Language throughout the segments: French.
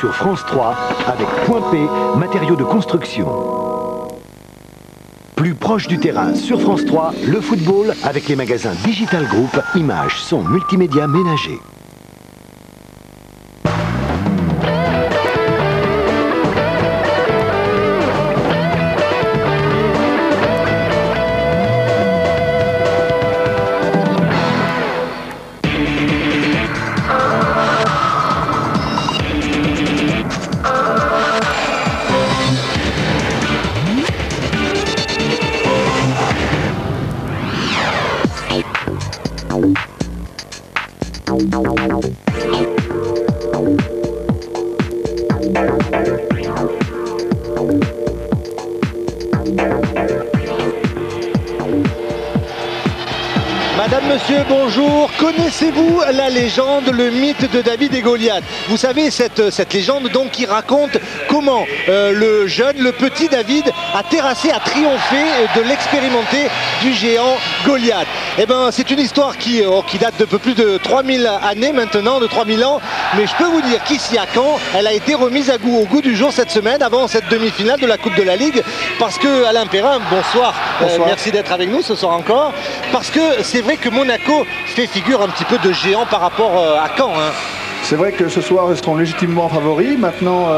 sur France 3 avec Point P, matériaux de construction. Plus proche du terrain sur France 3, le football avec les magasins Digital Group, images, son, multimédia ménager. Madame, monsieur, bonjour. Connaissez-vous la légende, le mythe de David et Goliath? Vous savez, cette légende donc qui raconte comment le jeune, le petit David a terrassé, a triomphé de l'expérimenté du géant Goliath. Eh ben, c'est une histoire qui date de peu plus de 3000 années maintenant, de 3000 ans. Mais je peux vous dire qu'ici à Caen, elle a été remise au goût du jour cette semaine, avant cette demi-finale de la Coupe de la Ligue. Parce que Alain Perrin, bonsoir. Bonsoir. Merci d'être avec nous ce soir encore. Parce que c'est vrai que Monaco fait figure un petit peu de géant par rapport à Caen. Hein. C'est vrai que ce soir, ils seront légitimement favoris. Maintenant,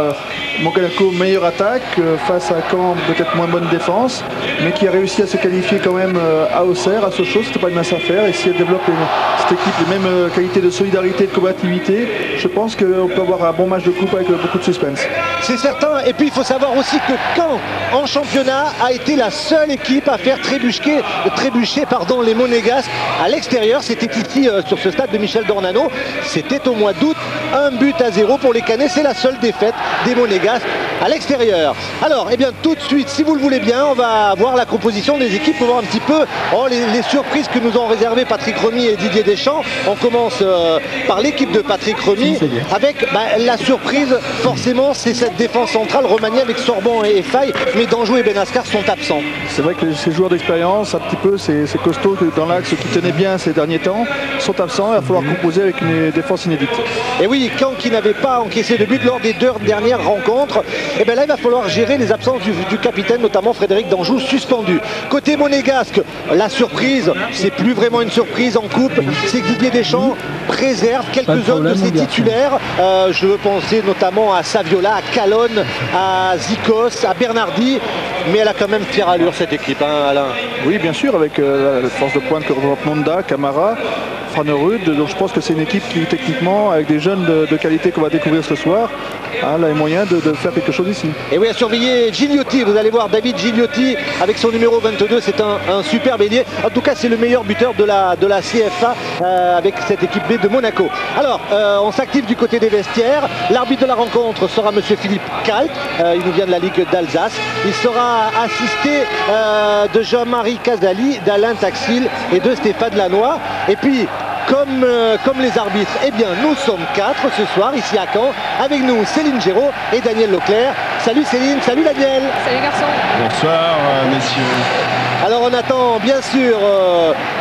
Monaco, meilleure attaque, face à Caen, peut-être moins bonne défense, mais qui a réussi à se qualifier quand même à Auxerre, à Sochaux, c'était pas une mince affaire. Et si elle développe cette équipe les mêmes qualités de solidarité et de combativité, je pense qu'on peut avoir un bon match de coupe avec beaucoup de suspense. C'est certain. Et puis il faut savoir aussi que Caen, en championnat, a été la seule équipe à faire trébucher les Monégasques à l'extérieur. C'était ici sur ce stade de Michel Dornano. C'était au mois d'août. 1-0 pour les Canets, c'est la seule défaite des Monégasques à l'extérieur. Alors, eh bien, tout de suite, si vous le voulez bien, on va voir la composition des équipes pour voir un petit peu les surprises que nous ont réservées Patrick Remy et Didier Deschamps. On commence par l'équipe de Patrick Remy avec la surprise, forcément, c'est cette défense centrale remaniée avec Sorban et Faye, mais Danjou et Benascar sont absents. C'est vrai que ces joueurs d'expérience, un petit peu, ces costauds dans l'axe qui tenaient bien ces derniers temps, sont absents. Il va falloir composer avec une défense inédite. Et oui, Caen qui n'avait pas encaissé de but lors des 2 dernières rencontres, et bien là il va falloir gérer les absences du capitaine, notamment Frédéric Danjou, suspendu. Côté monégasque, la surprise, c'est plus vraiment une surprise en coupe, c'est que Didier Deschamps préserve quelques-uns de ses titulaires. Je veux penser notamment à Saviola, à Calonne, à Zikos, à Bernardi, mais elle a quand même fière allure cette équipe, hein, Alain. Oui, bien sûr, avec la force de pointe que représente Monda, Camara, Franerud. Donc je pense que c'est une équipe qui, techniquement, avec des jeunes de qualité qu'on va découvrir ce soir, a les moyens de faire quelque chose ici. Et oui, à surveiller Gigliotti, vous allez voir David Gigliotti avec son numéro 22, c'est un super bélier. En tout cas, c'est le meilleur buteur de la CFA avec cette équipe B de Monaco. Alors, on s'active du côté des vestiaires. L'arbitre de la rencontre sera monsieur Philippe Kalt, il nous vient de la Ligue d'Alsace. Il sera assisté de Jean-Marie Casali, d'Alain Taxil et de Stéphane Lannoy. Et puis, comme les arbitres, eh bien nous sommes 4 ce soir ici à Caen. Avec nous Céline Géraud et Daniel Leclerc. Salut Céline, salut Daniel. Salut garçon. Bonsoir messieurs. Alors on attend bien sûr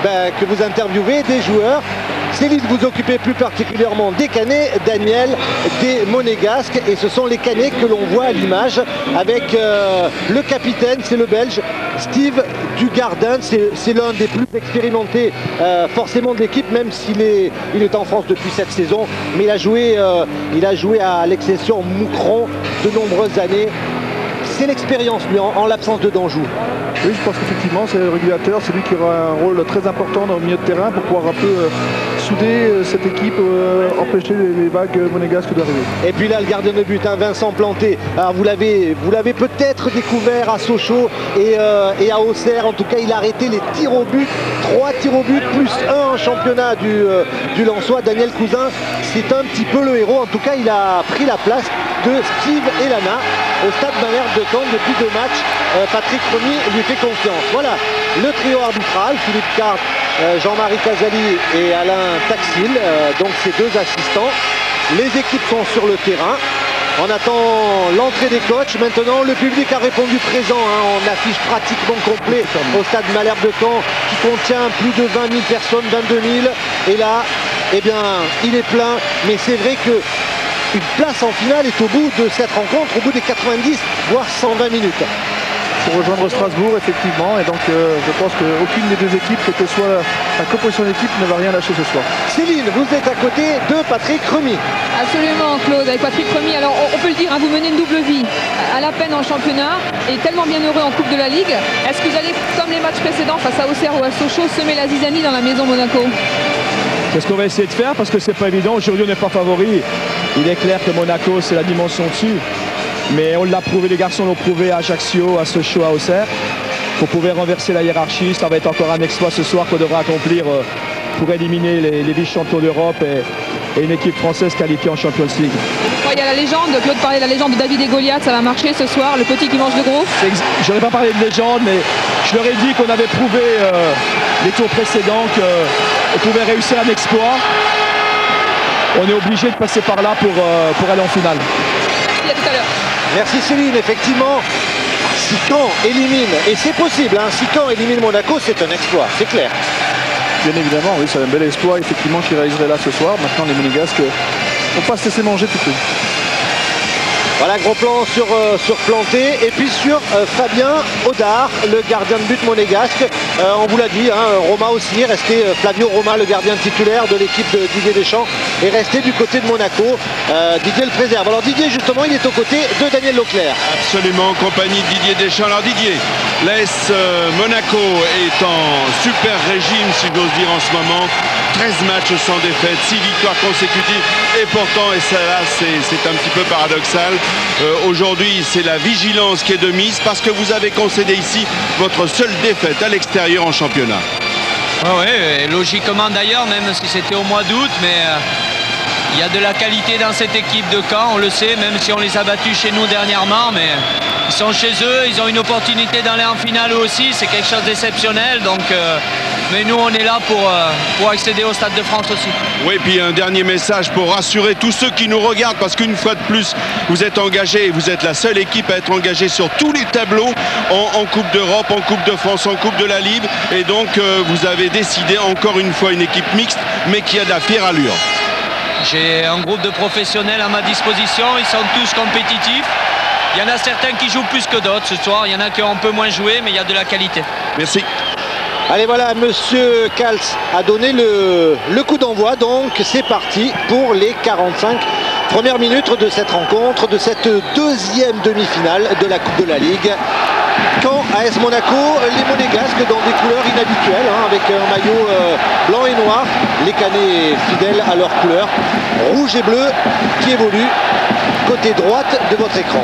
que vous interviewez des joueurs. Céline, vous occupez plus particulièrement des Canets, Daniel des Monégasques, et ce sont les Canets que l'on voit à l'image avec le capitaine, c'est le Belge Steve Dugardin, c'est l'un des plus expérimentés forcément de l'équipe, même s'il est en France depuis cette saison, mais il a joué à l'exception Moucron de nombreuses années. C'est l'expérience lui en l'absence de Danjou. Oui, je pense qu'effectivement c'est le régulateur, c'est lui qui aura un rôle très important dans le milieu de terrain pour pouvoir un peu souder cette équipe, empêcher les vagues monégasques d'arriver. Et puis là le gardien de but, hein, Vincent Planté. Alors vous l'avez peut-être découvert à Sochaux et à Auxerre. En tout cas il a arrêté les tirs au but, 3 tirs au but plus 1 en championnat du Lensois. Daniel Cousin, c'est un petit peu le héros. En tout cas il a pris la place de Steve Elana au stade Malherbe de Caen depuis 2 matchs. Patrick Remy lui fait confiance. Voilà le trio arbitral, Philippe Carte, Jean-Marie Casali et Alain Taxil, donc ces 2 assistants. Les équipes sont sur le terrain. On attend l'entrée des coachs. Maintenant, le public a répondu présent. Hein. On affiche pratiquement complet au stade Malherbe de Caen qui contient plus de 20 000 personnes, 22 000. Et là, eh bien, il est plein. Mais c'est vrai que une place en finale est au bout de cette rencontre, au bout des 90 voire 120 minutes. Pour rejoindre Strasbourg, effectivement, et donc je pense qu'aucune des deux équipes, quelle que soit la composition d'équipe, ne va rien lâcher ce soir. Céline, vous êtes à côté de Patrick Remy. Absolument, Claude, avec Patrick Remy. Alors on peut le dire, hein, vous menez une double vie, à la peine en championnat et tellement bien heureux en Coupe de la Ligue. Est-ce que vous allez, comme les matchs précédents face à Auxerre ou à Sochaux, semer la zizanie dans la maison Monaco? C'est ce qu'on va essayer de faire parce que c'est pas évident. Aujourd'hui on n'est pas favori. Il est clair que Monaco c'est la dimension dessus. Mais on l'a prouvé, les garçons l'ont prouvé à Ajaccio, à Sochaux, à Auxerre. Pour pouvoir renverser la hiérarchie, ça va être encore un exploit ce soir qu'on devra accomplir pour éliminer les vice-champions d'Europe et une équipe française qualifiée en Champions League. Il y a la légende, Claude parlait de la légende de David et Goliath, ça va marcher ce soir, le petit qui mange le gros. Je n'aurais pas parlé de légende, mais je leur ai dit qu'on avait prouvé les tours précédents qu'on pouvait réussir un exploit. On est obligé de passer par là pour aller en finale. Merci, à tout à l'heure. Merci Céline, effectivement, si Caen élimine, et c'est possible, hein, si Caen élimine Monaco, c'est un exploit, c'est clair. Bien évidemment, oui, c'est un bel exploit effectivement qui réaliserait là ce soir. Maintenant, les Monégasques ne vont pas se laisser manger tout de suite. Voilà, gros plan sur Planté et puis sur Fabien Audard, le gardien de but monégasque. On vous l'a dit, hein, Roma aussi est resté, Flavio Roma, le gardien titulaire de l'équipe de Didier Deschamps, est resté du côté de Monaco. Didier le préserve. Alors Didier, justement, il est aux côtés de Daniel Leclerc. Absolument, en compagnie de Didier Deschamps. Alors Didier, l'AS Monaco est en super régime, si j'ose dire, en ce moment. 13 matchs sans défaite, 6 victoires consécutives. Et pourtant, et ça là, c'est un petit peu paradoxal, aujourd'hui, c'est la vigilance qui est de mise parce que vous avez concédé ici votre seule défaite à l'extérieur en championnat. Oui, logiquement d'ailleurs, même si c'était au mois d'août, mais il y a de la qualité dans cette équipe de Caen, on le sait, même si on les a battus chez nous dernièrement, mais ils sont chez eux, ils ont une opportunité d'aller en finale eux aussi, c'est quelque chose d'exceptionnel, donc mais nous on est là pour accéder au Stade de France aussi. Oui, puis un dernier message pour rassurer tous ceux qui nous regardent, parce qu'une fois de plus, vous êtes engagés, vous êtes la seule équipe à être engagée sur tous les tableaux en Coupe d'Europe, en Coupe de France, en Coupe de la Ligue, et donc vous avez décidé encore une fois une équipe mixte, mais qui a de la fière allure. J'ai un groupe de professionnels à ma disposition, ils sont tous compétitifs. Il y en a certains qui jouent plus que d'autres ce soir, il y en a qui ont un peu moins joué, mais il y a de la qualité. Merci. Allez, voilà, monsieur Kals a donné le coup d'envoi, donc c'est parti pour les 45 premières minutes de cette rencontre, de cette deuxième demi-finale de la Coupe de la Ligue. Caen, AS Monaco, les Monégasques dans des couleurs inhabituelles, hein, avec un maillot blanc et noir, les Canets fidèles à leur couleur, rouge et bleu, qui évolue côté droite de votre écran.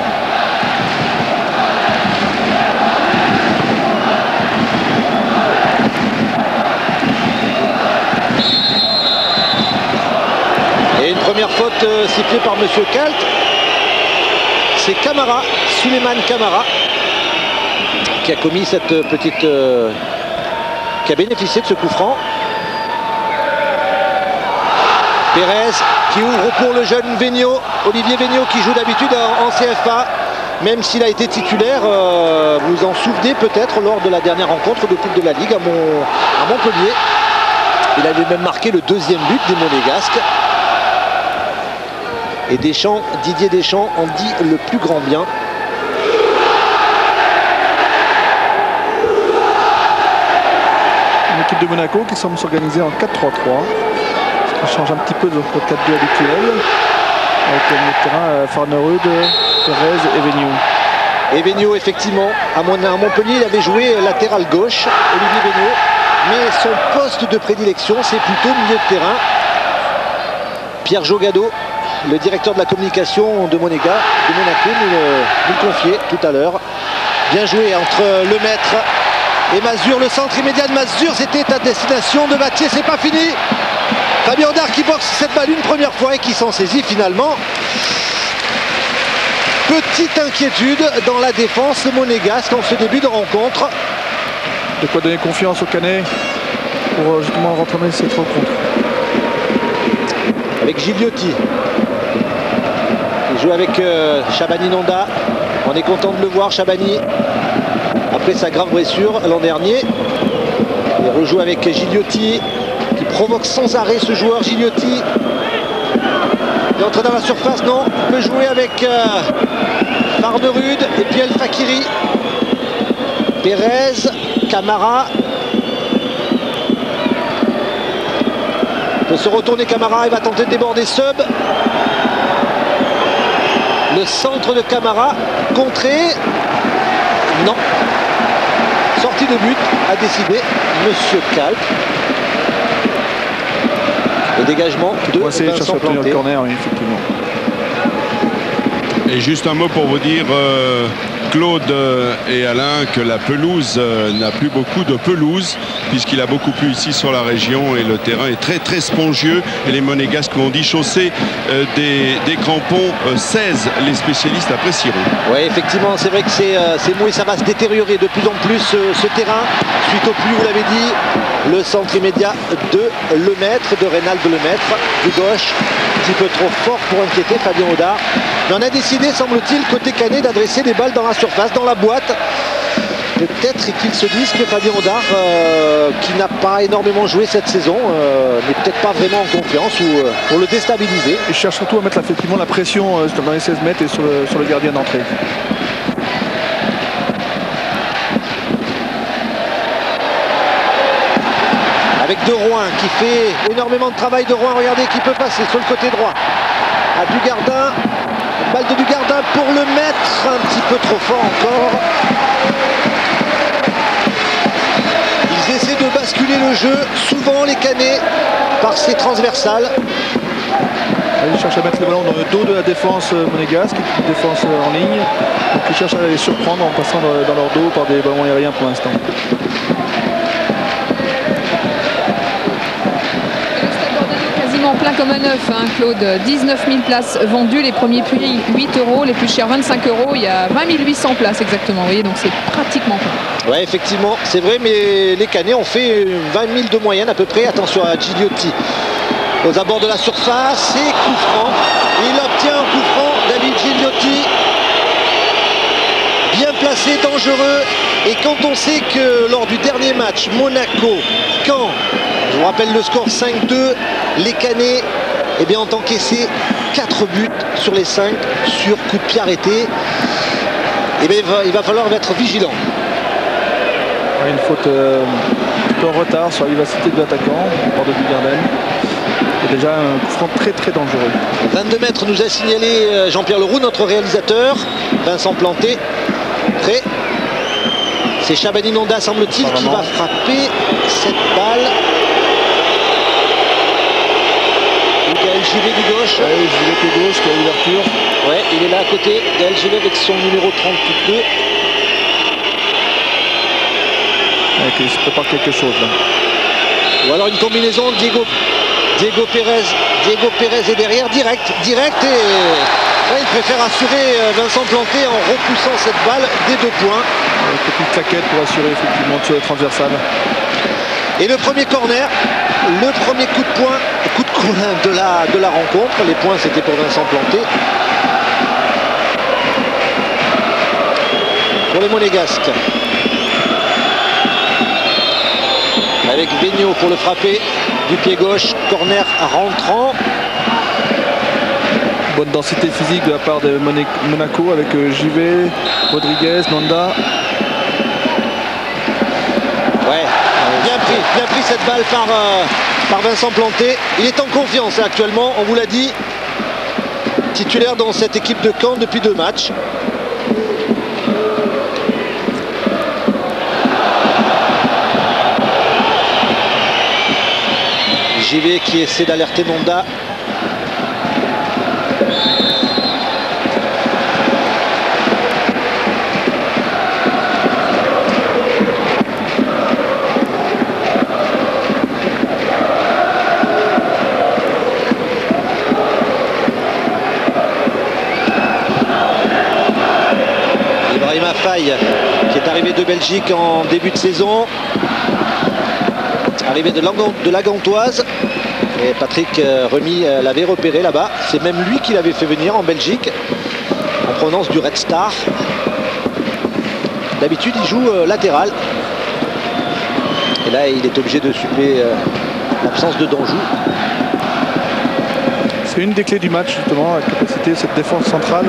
Et une première faute sifflée par monsieur Kalt. C'est Camara, Souleymane Camara, qui a commis cette petite... qui a bénéficié de ce coup franc. Pérez qui ouvre pour le jeune Vigneault, Olivier Vigneault, qui joue d'habitude en CFA, même s'il a été titulaire, vous en souvenez peut-être, lors de la dernière rencontre de Coupe de la Ligue à Montpellier. Il avait même marqué le deuxième but des Monégasques. Et Didier Deschamps en dit le plus grand bien. Une équipe de Monaco qui semble s'organiser en 4-3-3. Ça change un petit peu de notre 4-2 habituel. Avec le milieu de terrain Farnerud, Pérez et Vigneault. Et Vigneault, effectivement, à Montpellier, il avait joué latéral gauche, Olivier Vigneault. Mais son poste de prédilection, c'est plutôt milieu de terrain. Pierre Jogado, le directeur de la communication de Monaco, nous le confiait tout à l'heure. Bien joué entre le maître et Mazur, le centre immédiat de Mazur, c'était à destination de Mathieu, c'est pas fini. Fabien Audard qui boxe cette balle une première fois et qui s'en saisit finalement. Petite inquiétude dans la défense monégasque en ce début de rencontre. De quoi donner confiance aux Canets pour justement rentrer cette rencontre. Avec Gigliotti. Il joue avec Chabani Nonda. On est content de le voir, Chabani, après sa grave blessure l'an dernier. Il rejoue avec Gigliotti, qui provoque sans arrêt ce joueur Gigliotti. Il est entré dans la surface, non. Il peut jouer avec Farnerud et puis El Fakiri. Pérez, Camara. Il peut se retourner Camara, il va tenter de déborder Sub. Le centre de Camara, contré. Non. Sortie de but, a décidé Monsieur Calp. Le dégagement de Vincent Planté. Le corner, oui, effectivement. Et juste un mot pour vous dire, Claude et Alain, que la pelouse n'a plus beaucoup de pelouse, puisqu'il a beaucoup plu ici sur la région et le terrain est très très spongieux. Et les Monégasques m'ont dit chausser des crampons 16, les spécialistes apprécieront. Oui, effectivement, c'est vrai que c'est mou et ça va se détériorer de plus en plus ce terrain. Suite au pluie, vous l'avez dit, le centre immédiat de Lemaître, de Reynald Lemaître, du gauche, un petit peu trop fort pour inquiéter Fabien Audard. Mais on a décidé, semble-t-il, côté Canet, d'adresser des balles dans la surface, dans la boîte. Peut-être qu'ils se disent que Fabien Audard, qui n'a pas énormément joué cette saison, n'est peut-être pas vraiment en confiance ou pour le déstabiliser. Il cherche surtout à mettre effectivement la pression dans les 16 mètres et sur le gardien d'entrée. Avec De Rouen qui fait énormément de travail. De Rouen, regardez, qui peut passer sur le côté droit. À Dugardin. Balle de Dugardin pour le mettre. Un petit peu trop fort encore. Ils essaient de basculer le jeu. Souvent les Canets par ces transversales. Ils cherchent à mettre le ballon dans le dos de la défense monégasque, une défense en ligne. Donc ils cherchent à les surprendre en passant dans leur dos par des ballons aériens pour l'instant. Quasiment plein comme un œuf, hein, Claude. 19 000 places vendues, les premiers prix 8 €, les plus chers 25 €. Il y a 20 800 places exactement, vous voyez, donc c'est pratiquement plein. Ouais, effectivement, c'est vrai, mais les Canets ont fait 20 000 de moyenne à peu près. Attention à Gigliotti aux abords de la surface et coup franc. Il obtient un coup franc, David Gigliotti. Bien placé, dangereux. Et quand on sait que lors du dernier match, Monaco-Caen, je vous rappelle le score 5-2, les Canets ont encaissé 4 buts sur les 5 sur coup de pied arrêté. Il va falloir être vigilant. Une faute en retard sur la vivacité de l'attaquant, par de Dugardin. C'est déjà un coup franc très très dangereux. 22 mètres nous a signalé Jean-Pierre Leroux, notre réalisateur. Vincent Planté, prêt. C'est Chabani Nonda, semble-t-il, qui va frapper cette balle. Gaël Givet du gauche. Ouais, Givet du gauche qui a l'ouverture. Ouais, il est là à côté. Gaël Givet avec son numéro 32. Il se prépare quelque chose là. Ou alors une combinaison, Diego Pérez est derrière, direct et là, il préfère assurer Vincent Planté en repoussant cette balle des 2 points. Une petite claquette pour assurer effectivement sur les transversales. Et le premier corner, le premier coup de poing, coup de colin de la rencontre. Les points c'était pour Vincent Planté. Pour les Monégasques. Avec Vigneault pour le frapper du pied gauche, corner rentrant. Bonne densité physique de la part de Monaco avec Givet, Rodriguez, Nonda. Ouais, bien pris cette balle par Vincent Planté. Il est en confiance actuellement, on vous l'a dit. Titulaire dans cette équipe de Caen depuis 2 matchs. Givet qui essaie d'alerter Nonda. Ibrahima Faye qui est arrivé de Belgique en début de saison. Arrivé de la Gantoise. Et Patrick Remy l'avait repéré là-bas. C'est même lui qui l'avait fait venir en Belgique en provenance du Red Star. D'habitude il joue latéral. Et là il est obligé de suppléer l'absence de Danjou. C'est une des clés du match justement, la capacité de cette défense centrale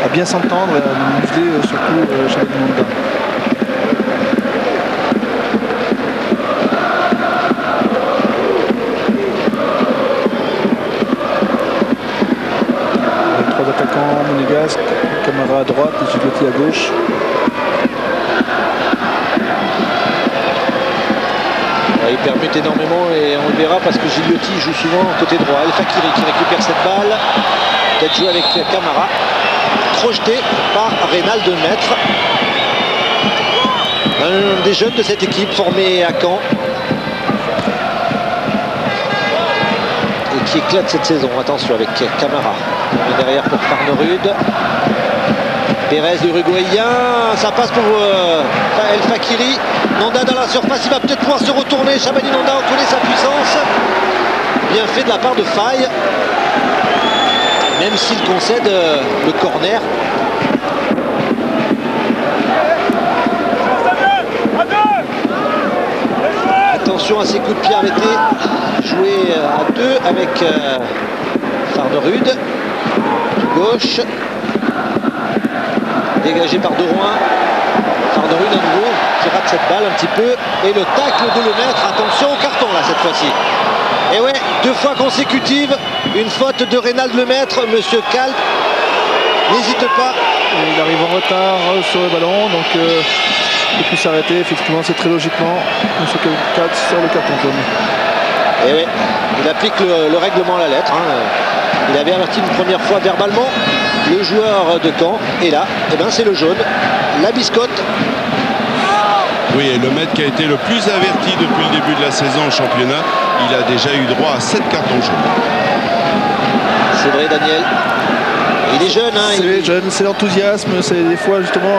à bien s'entendre et à museler surtout Chabani Nonda. Trois attaquants monégasques, Camara à droite et Gigliotti à gauche. Il permute énormément et on le verra parce que Gigliotti joue souvent côté droit. El Fakiri qui récupère cette balle. Peut-être jouer avec Camara. Projeté par Reynald Lemaître. Un des jeunes de cette équipe formé à Caen. Et qui éclate cette saison. Attention avec Camara. On est derrière pour Farnerud. Pérez l'Uruguayen, ça passe pour El Fakiri. Nonda dans la surface, il va peut-être pouvoir se retourner. Chabani Nonda, on connaît sa puissance. Bien fait de la part de Faye. Même s'il concède le corner. Attention à ses coups de pied arrêtés. Joué à deux avec Farnerud. Du gauche. Dégagé par De Rouen. Farnerud à nouveau qui rate cette balle un petit peu. Et le tacle de Lemaître. Attention au carton là cette fois-ci. Et ouais, 2 fois consécutives. Une faute de Reynald Lemaître. Monsieur Kalb n'hésite pas. Il arrive en retard sur le ballon. Donc il peut s'arrêter. Effectivement, c'est très logiquement. Monsieur Kalb sort le carton jaune. Et ouais, il applique le règlement à la lettre. Il avait averti une première fois verbalement le joueur de Caen. Et là, eh ben, c'est le jaune. La biscotte. Oui, et Lemaître qui a été le plus averti depuis le début de la saison en championnat, il a déjà eu droit à 7 cartons jaunes. C'est vrai, Daniel. Il est jeune. C'est jeune, c'est l'enthousiasme, c'est des fois justement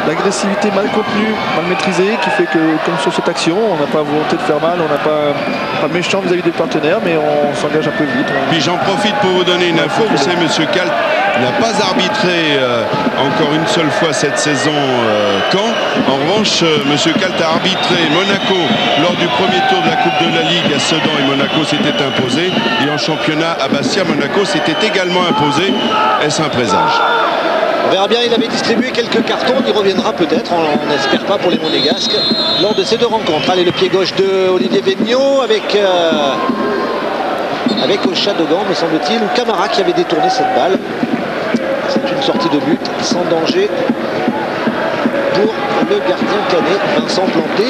l'agressivité mal contenue, mal maîtrisée, qui fait que, comme sur cette action, on n'a pas volonté de faire mal, on n'a pas méchant vis-à-vis des partenaires, mais on s'engage un peu vite. Puis j'en profite pour vous donner une info. Vous savez, monsieur Kalb n'a pas arbitré encore une seule fois cette saison Caen. En revanche, monsieur Kalb a arbitré Monaco lors du premier tour de la Coupe de la Ligue à Sedan et Monaco s'était imposé. Et en championnat à Bastia, Monaco s'était également imposé. Est-ce un présage? On verra bien, il avait distribué quelques cartons, on y reviendra peut-être, on n'espère pas pour les Monégasques, lors de ces 2 rencontres. Allez, le pied gauche de Olivier Végnot avec Ochadogan, me semble-t-il, ou Camara qui avait détourné cette balle. C'est une sortie de but sans danger pour le gardien canet, Vincent Planté.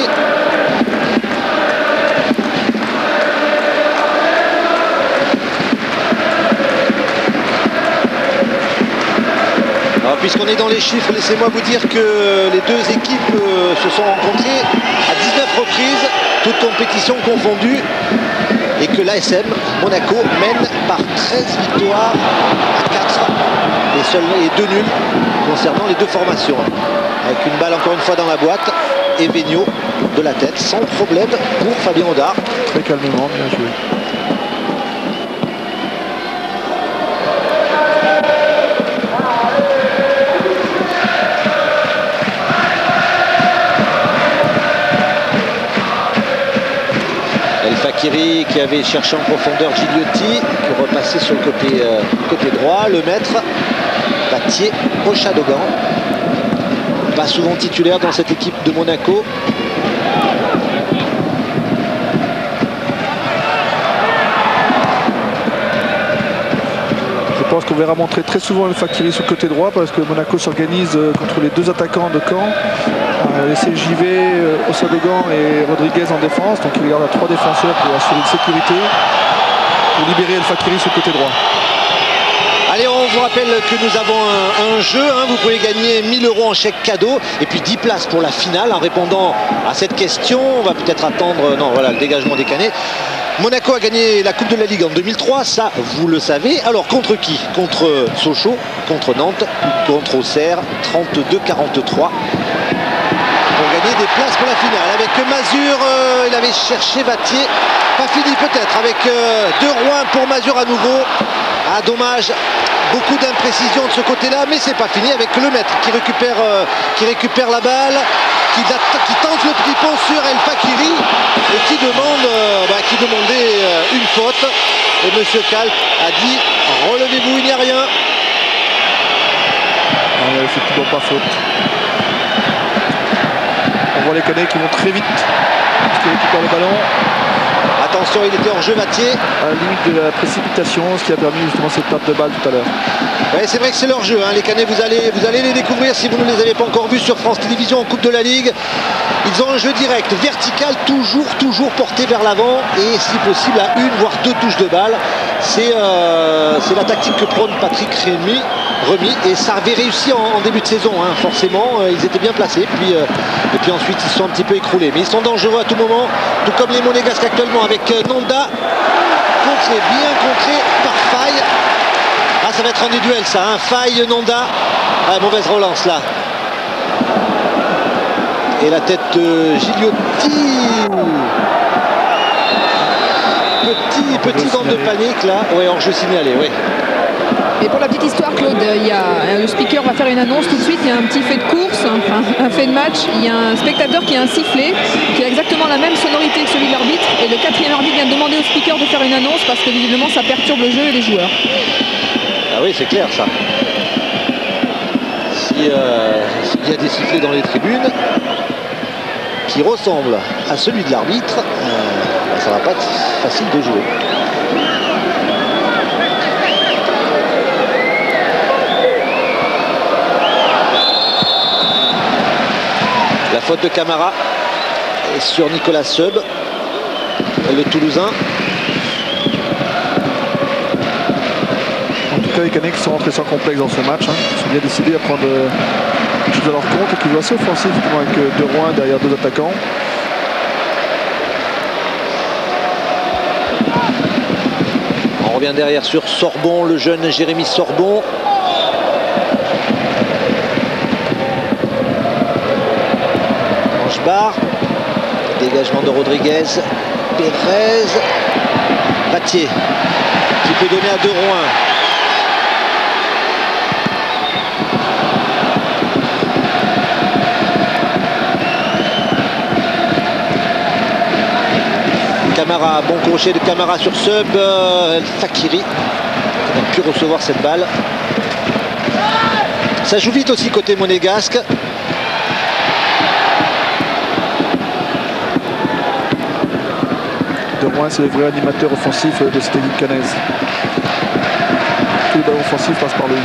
Puisqu'on est dans les chiffres, laissez-moi vous dire que les 2 équipes se sont rencontrées à 19 reprises, toutes compétitions confondues, et que l'ASM Monaco mène par 13 victoires à 4 et 2 nuls concernant les 2 formations. Avec une balle encore une fois dans la boîte, et Végnot de la tête, sans problème pour Fabien Audard. Très calmement, bien joué. El Fakiri qui avait cherché en profondeur Gigliotti, qui repassait sur le côté droit. Lemaître, Battier, Ochadogan. Pas souvent titulaire dans cette équipe de Monaco. Je pense qu'on verra montrer très souvent El Fakiri sur le côté droit parce que Monaco s'organise contre les 2 attaquants de Caen. Laisser JV, Ochadogan et Rodriguez en défense. Donc il garde à 3 défenseurs pour assurer une sécurité, pour libérer El Fakiri sur le côté droit. Allez, on vous rappelle que nous avons un jeu. Vous pouvez gagner 1 000 € en chèque cadeau et puis 10 places pour la finale. En répondant à cette question, on va peut-être attendre... Non, voilà, le dégagement des Canets. Monaco a gagné la Coupe de la Ligue en 2003, ça vous le savez. Alors contre qui? Contre Sochaux, contre Nantes, contre Auxerre, 32-43. Pour gagner des places pour la finale. Avec Mazur, il avait cherché Battier. Pas fini peut-être avec De Rouen pour Mazur à nouveau. Ah, dommage, beaucoup d'imprécisions de ce côté-là, mais c'est pas fini avec Lemaître qui récupère la balle. qui tente le tripot sur El Fakiri et qui demandait une faute. Et Monsieur Kalk a dit relevez-vous, il n'y a rien. C'est toujours pas faute. On voit les Canets qui vont très vite parce qu'ils récupèrent le ballon. Attention, il était hors jeu Mathieu. À la limite de la précipitation, ce qui a permis justement cette perte de balle tout à l'heure. Ouais, c'est vrai que c'est leur jeu, hein. Les Canets, vous allez les découvrir si vous ne les avez pas encore vus sur France Télévisions en Coupe de la Ligue. Ils ont un jeu direct, vertical, toujours porté vers l'avant et si possible à une voire deux touches de balle. C'est la tactique que prône Patrick Rémy et ça avait réussi en début de saison, hein. Forcément ils étaient bien placés et puis ensuite ils se sont un petit peu écroulés, mais ils sont dangereux à tout moment, tout comme les Monégasques actuellement avec Nanda bien contré par Faye. Ah, ça va être un des duels ça, hein. Faye, Nanda. Ah, mauvaise relance là. Et la tête de Gigliotti. Petit bande de panique là. Ouais, hors jeu signalé, ouais. Et pour la petite histoire, Claude, le speaker va faire une annonce tout de suite. Il y a un petit fait de course, un fait de match. Il y a un spectateur qui a un sifflet qui a exactement la même sonorité que celui de l'arbitre. Et le quatrième arbitre vient demander au speaker de faire une annonce parce que visiblement ça perturbe le jeu et les joueurs. Ah oui, c'est clair ça. S'il y a des sifflets dans les tribunes qui ressemblent à celui de l'arbitre, ça va pas être facile de jouer. La faute de Camara sur Nicolas Seub, le Toulousain. En tout cas, les Canets qui sont rentrés sans complexe dans ce match, hein, qui sont bien décidés à prendre quelque chose à leur compte et qui jouent assez offensif avec De Rouen derrière deux attaquants. On revient derrière sur Sorbon, le jeune Jérémy Sorbon. Barre, dégagement de Rodriguez, Pérez, Battier qui peut donner à De Rouen. Camara, bon crochet de Camara sur Seub, Fakiri qui n'a pu recevoir cette balle. Ça joue vite aussi côté monégasque. De Rouen, c'est le vrai animateur offensif de cette équipe canaise. Tous les ballons offensifs passent par lui.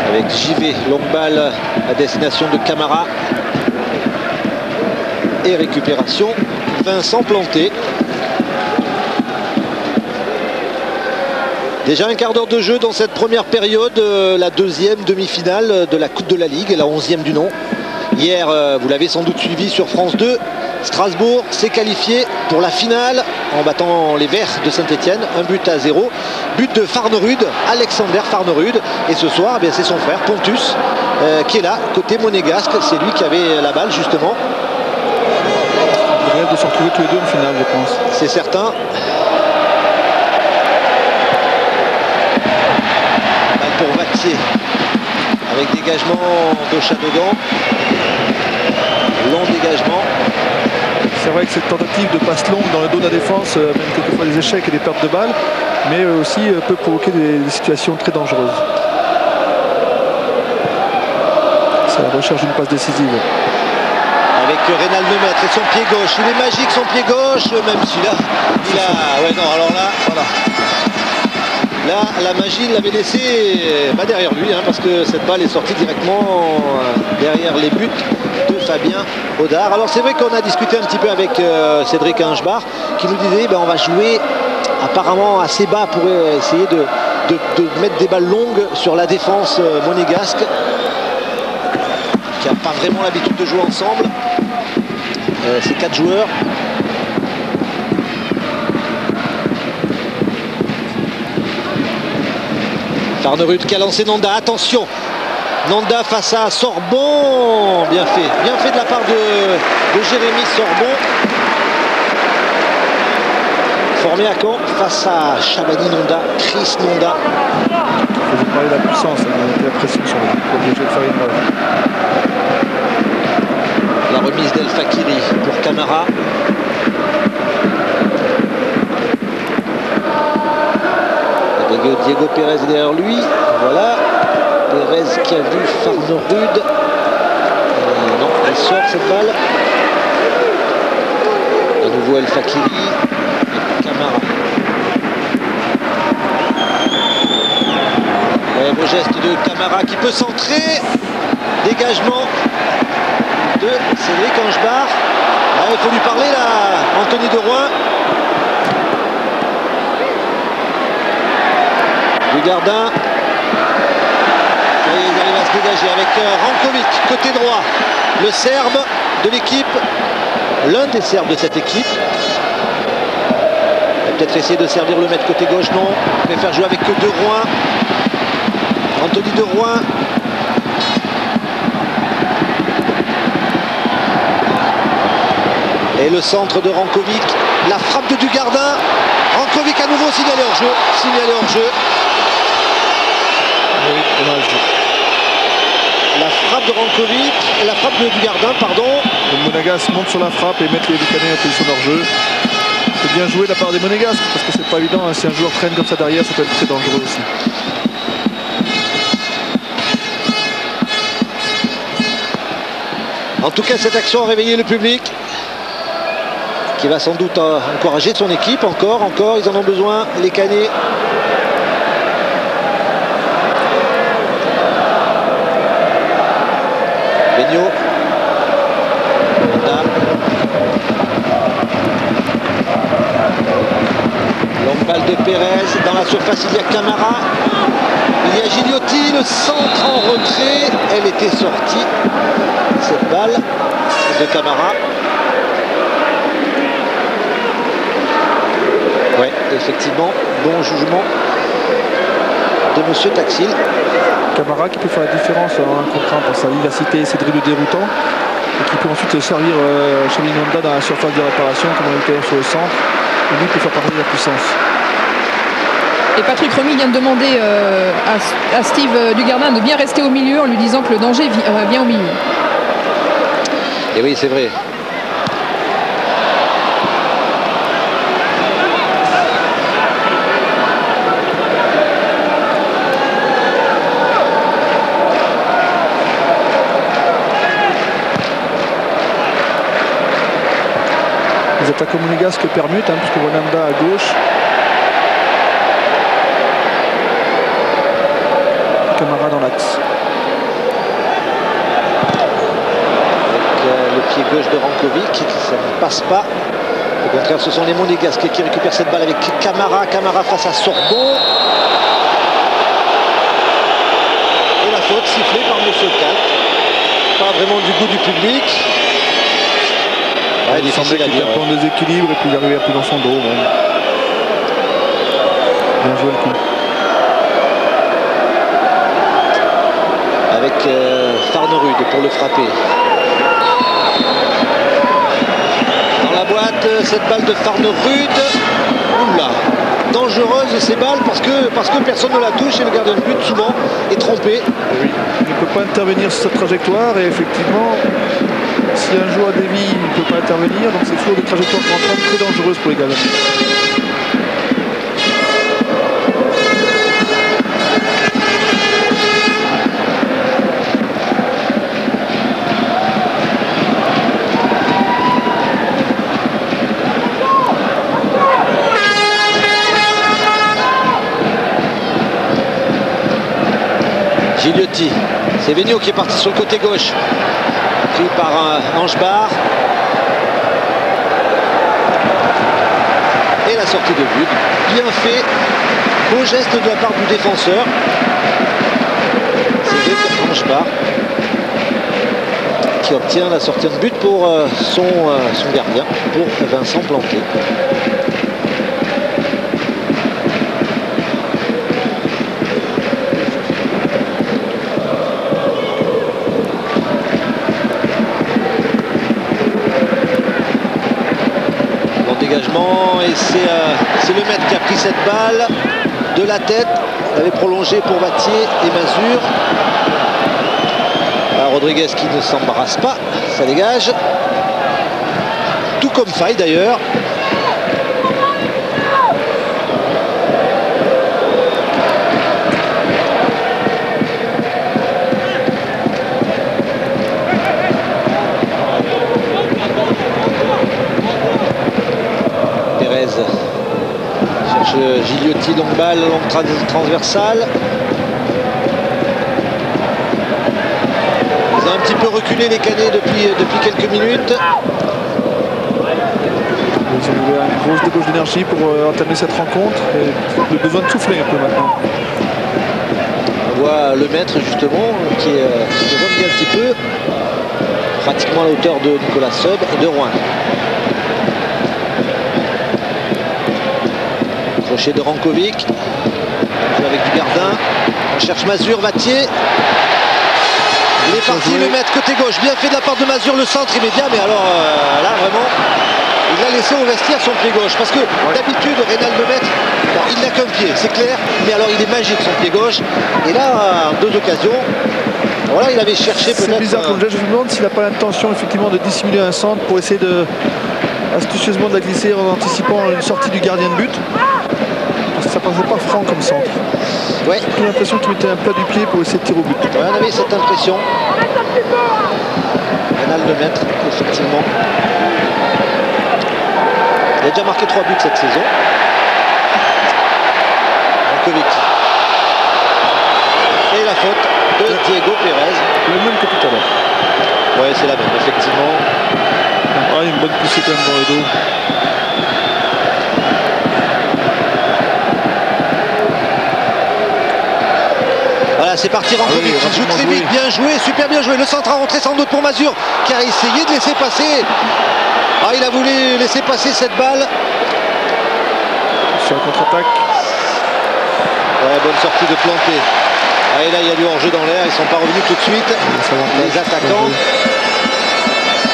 Avec JV, longue balle à destination de Camara. Et récupération, Vincent Planté. Déjà un quart d'heure de jeu dans cette première période, la deuxième demi-finale de la Coupe de la Ligue, la 11e du nom. Hier, vous l'avez sans doute suivi sur France 2, Strasbourg s'est qualifié pour la finale en battant les Verts de Saint-Etienne, 1-0. But de Farnerud, Alexander Farnerud. Et ce soir, eh c'est son frère Pontus qui est là, côté monégasque. C'est lui qui avait la balle justement. Il rêve de se retrouver tous les deux en finale, je pense. C'est certain. Pour Vattier avec dégagement d'Ochadogan, long dégagement. C'est vrai que cette tentative de passe longue dans le dos de la défense mène quelquefois des échecs et des pertes de balles, mais aussi peut provoquer des situations très dangereuses. C'est la recherche d'une passe décisive. Avec Reynald Lemaitre et son pied gauche, il est magique son pied gauche, même si là, il a... Ouais non, alors là, voilà. Là, la magie l'avait laissé derrière lui, hein, parce que cette balle est sortie directement derrière les buts de Fabien Audard. Alors c'est vrai qu'on a discuté un petit peu avec Cédric Inchbar, qui nous disait on va jouer apparemment assez bas pour essayer de mettre des balles longues sur la défense monégasque, qui n'a pas vraiment l'habitude de jouer ensemble. Ces 4 joueurs. Farnerud qui a lancé Nanda, attention, Nanda face à Sorbon, bien fait de la part de Jérémy Sorbon. formé à Caen face à Chabani Nonda, Chris Nonda. Il faut parler de la puissance, on était la pression sur lui, pour obliger de faire une balle. La remise d'El Fakiri pour Camara. Diego Pérez est derrière lui. Voilà. Pérez qui a vu Farnerud. Non, elle sort cette balle. À nouveau El Fakiri. Et Camara. Ouais, beau geste de Camara qui peut centrer. Dégagement de Cédric Angebar. Ah, il faut lui parler là, Anthony de Rouen. Dugardin. Et il arrive à se dégager avec Rankovic, côté droit. Le Serbe de l'équipe, l'un des Serbes de cette équipe. Il va peut-être essayer de servir le maître côté gauche, non. Il préfère jouer avec De Rouen. Anthony De Rouen. Et le centre de Rankovic. La frappe de Dugardin. Rankovic à nouveau signalé hors jeu. Signalé hors jeu. Oui, dommage. La frappe de Rankovic, la frappe de Dugardin, pardon. Le Monégasque monte sur la frappe et met les Canets en position hors-jeu. C'est bien joué de la part des Monégasques parce que c'est pas évident, hein. Si un joueur traîne comme ça derrière, ça peut être très dangereux aussi. En tout cas, cette action a réveillé le public qui va sans doute encourager son équipe. Encore, ils en ont besoin, les Canets. Benio. Longue balle de Pérez. Dans la surface, il y a Camara. Il y a Gigliotti, le centre en retrait. Elle était sortie, cette balle de Camara. Ouais, effectivement, bon jugement de Monsieur Taxil. Camara qui peut faire la différence en un contre un par sa vivacité, ses dribbles déroutants, et qui peut ensuite servir Chabani Nonda dans la surface de réparation, comme on était sur le centre. Et lui peut faire partie de la puissance. Et Patrick Remy vient de demander à Steve Dugardin de bien rester au milieu en lui disant que le danger vient au milieu. Et oui, c'est vrai. Les attaquants monégasques permutent, hein, puisque Wananda à gauche. Camara dans l'axe. Avec le pied gauche de Rankovic, ça ne passe pas. Au contraire, ce sont les Monégasques qui récupèrent cette balle avec Camara. Camara face à Sorbon. Et la faute sifflée par Monsieur Cal. Pas vraiment du goût du public. Ouais, Il semblait qu'il était un peu en déséquilibre et puis il arrivait un peu dans son dos. Bon. Bien joué le coup. Avec Farnerud pour le frapper. Dans la boîte, cette balle de Farnerud. Oula, dangereuse ces balles parce que personne ne la touche et le gardien de but souvent est trompé. Oui, il ne peut pas intervenir sur cette trajectoire et effectivement, si un joueur dévie, il ne peut pas intervenir, donc c'est toujours des trajectoires très dangereuses pour les gardiens. Gigliotti, c'est Benio qui est parti sur le côté gauche, pris par Angebar. Et la sortie de but, bien fait, beau geste de la part du défenseur. C'est Angebar qui obtient la sortie de but pour son gardien, pour Vincent Planté. Dégagement et c'est le maître qui a pris cette balle de la tête. Il avait prolongé pour Vattier et Mazur. Rodriguez qui ne s'embarrasse pas, ça dégage. Tout comme Faye d'ailleurs. Pérez cherche Gigliotti, longue balle, longue transversale. Ils ont un petit peu reculé les Canets depuis quelques minutes. Ils ont eu une grosse débauche d'énergie pour entamer cette rencontre et le besoin de souffler un peu maintenant. On voit le maître justement qui revient un petit peu, pratiquement à la hauteur de Nicolas Seub et de Rouen. Crochet de Rankovic, on joue avec du Gardin, on cherche Mazur, Vattier. Il est parti, le maître côté gauche, bien fait de la part de Mazur, le centre immédiat, mais alors là vraiment, il l'a laissé au vestiaire son pied gauche, parce que d'habitude Reynald Lemaitre, bon, il n'a qu'un pied, c'est clair, mais alors il est magique son pied gauche, et là, en 2 occasions, voilà, il avait cherché peut-être... C'est bizarre comme geste, je me demande s'il n'a pas l'intention effectivement de dissimuler un centre pour essayer astucieusement de la glisser en anticipant une sortie du gardien de but. Parce que ça passait pas franc comme centre. Ouais. J'ai l'impression qu'il mettait un plat du pied pour essayer de tirer au but. Ouais, on avait cette impression. Reynald Lemaitre, effectivement. Il a déjà marqué 3 buts cette saison. Rankovic. Et la faute de Diego Pérez. Le même que tout à l'heure. Ouais, c'est la même, effectivement. Ah, une bonne poussée quand même dans le dos. Voilà, c'est parti Rankovic, il joue très vite, bien joué, super bien joué. Le centre a rentré sans doute pour Mazur, qui a essayé de laisser passer. Ah, il a voulu laisser passer cette balle. Sur la contre-attaque. Ouais, bonne sortie de Planté. Ah, et là, il y a du hors-jeu dans l'air, ils ne sont pas revenus tout de suite. Les attaquants.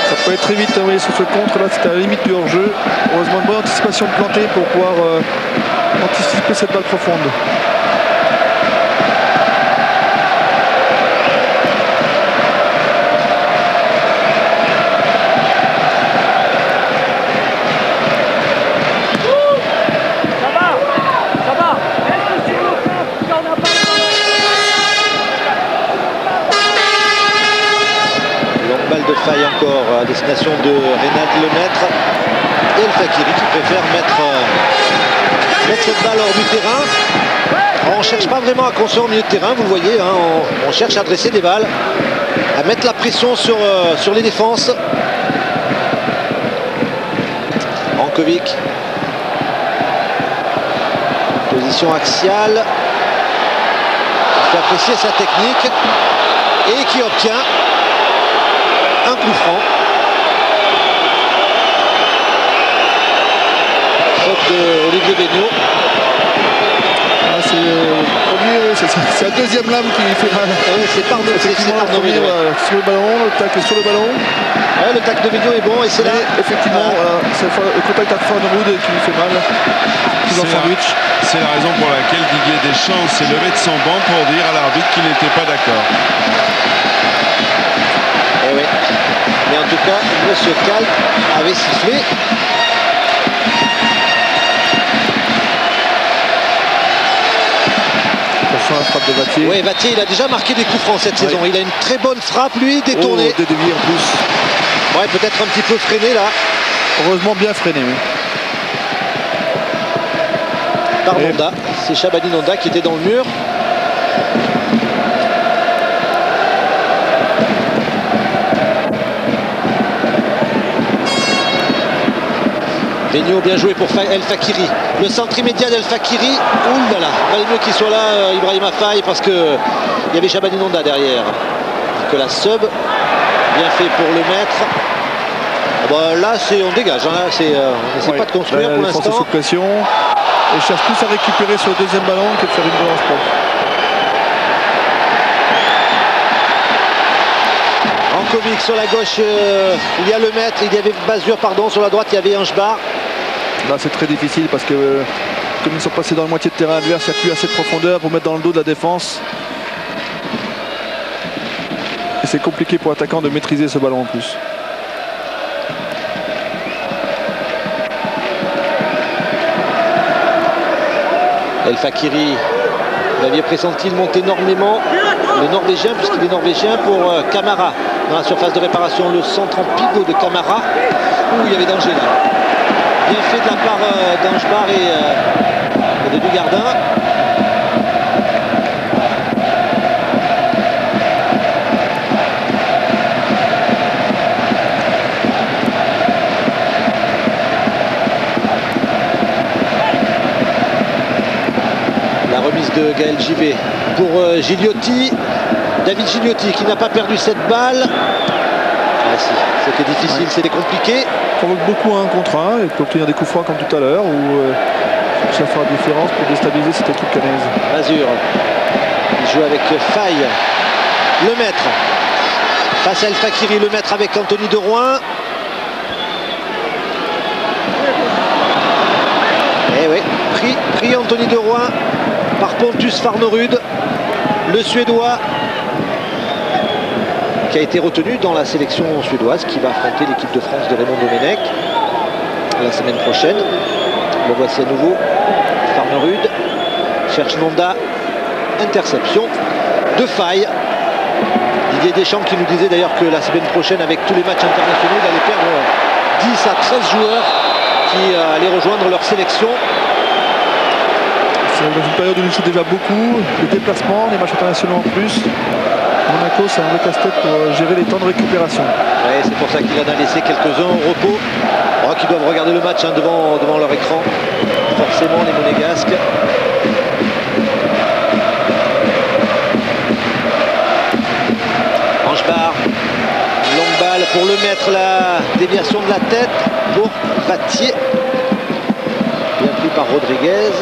Ça peut être très vite, vous voyez, sur ce contre, là, c'était à la limite du hors-jeu. Heureusement, une bonne anticipation de Planté pour pouvoir anticiper cette balle profonde. Faille encore à destination de Reynald Lemaitre et El Fakiri qui préfère mettre cette balle hors du terrain. On ne cherche pas vraiment à construire au milieu de terrain, vous le voyez, hein, on cherche à dresser des balles, à mettre la pression sur les défenses. Rankovic, position axiale, qui fait apprécier sa technique et qui obtient un coup franc. Faute de Olivier Benio. Ah, c'est la deuxième lame qui fait mal. Oui, c'est par sur le ballon, le tacle sur le ballon. Ouais, le tacle de Benio est bon et c'est là. Effectivement, voilà, c'est le contact avec Farnerwood qui lui fait mal. C'est la raison pour laquelle Didier Deschamps s'est levé de son banc pour dire à l'arbitre qu'il n'était pas d'accord. Eh oui. Mais en tout cas, M. Cal avait sifflé. Attention à la frappe de Vattier. Oui, Vattier, il a déjà marqué des coups francs cette saison. Il a une très bonne frappe, lui, détournée. Des déviés en plus. Ouais, peut-être un petit peu freiné là. Heureusement bien freiné, oui. Par Nonda. C'est Chabani Nonda qui était dans le mur. Benio bien joué pour El Fakiri. Le centre immédiat d'El Fakiri. Ouh là là, valait mieux qu'il soit là, Ibrahima Faye, parce qu'il y avait Chabani Nonda derrière. Nicolas Seub, bien fait pour le mettre. Bon, là, on dégage. Hein, là, on n'essaie pas de construire pour l'instant. Sous pression. Et cherche plus à récupérer sur le deuxième ballon que de faire une relance propre. Rankovic sur la gauche, il y a le maître, il y avait Mazur, pardon, sur la droite il y avait Angebar. Là c'est très difficile parce que comme ils sont passés dans la moitié de terrain adverse, il n'y a plus assez de profondeur pour mettre dans le dos de la défense. Et c'est compliqué pour l'attaquant de maîtriser ce ballon en plus. El Fakiri, vous l'aviez pressenti, il monte énormément. Le Norvégien, puisqu'il est Norvégien, pour Camara. Dans la surface de réparation, le centre en pivot de Camara. Ouh, il y avait danger là. Bien fait de la part d'Angebar et de Dugardin. La remise de Gaël Givet pour Gigliotti. David Gigliotti qui n'a pas perdu cette balle. Ah si, c'était difficile, c'était compliqué. Provoque beaucoup un contre un et peut obtenir des coups francs comme tout à l'heure où ça fera la différence pour déstabiliser cette équipe caennaise. Mazur, il joue avec Faye, le maître face à El Fakiri, le maître avec Anthony de Rouen. Eh oui, pris Anthony de Rouen par Pontus Farnerud, le Suédois qui a été retenu dans la sélection suédoise qui va affronter l'équipe de France de Raymond Domenech la semaine prochaine. Le voici à nouveau. Farnerud cherche Nonda, interception de Faye. Didier Deschamps qui nous disait d'ailleurs que la semaine prochaine, avec tous les matchs internationaux, il allait perdre 10 à 13 joueurs qui allaient rejoindre leur sélection. C'est dans une période où il joue déjà beaucoup, les déplacements, les matchs internationaux en plus. Monaco, c'est un vrai casse-tête pour gérer les temps de récupération. Ouais, c'est pour ça qu'il en a laissé quelques-uns au repos. Qui doivent regarder le match devant leur écran. Forcément, les Monégasques. Angebar, longue balle pour le mettre, la déviation de la tête pour Vattier. Bien pris par Rodriguez.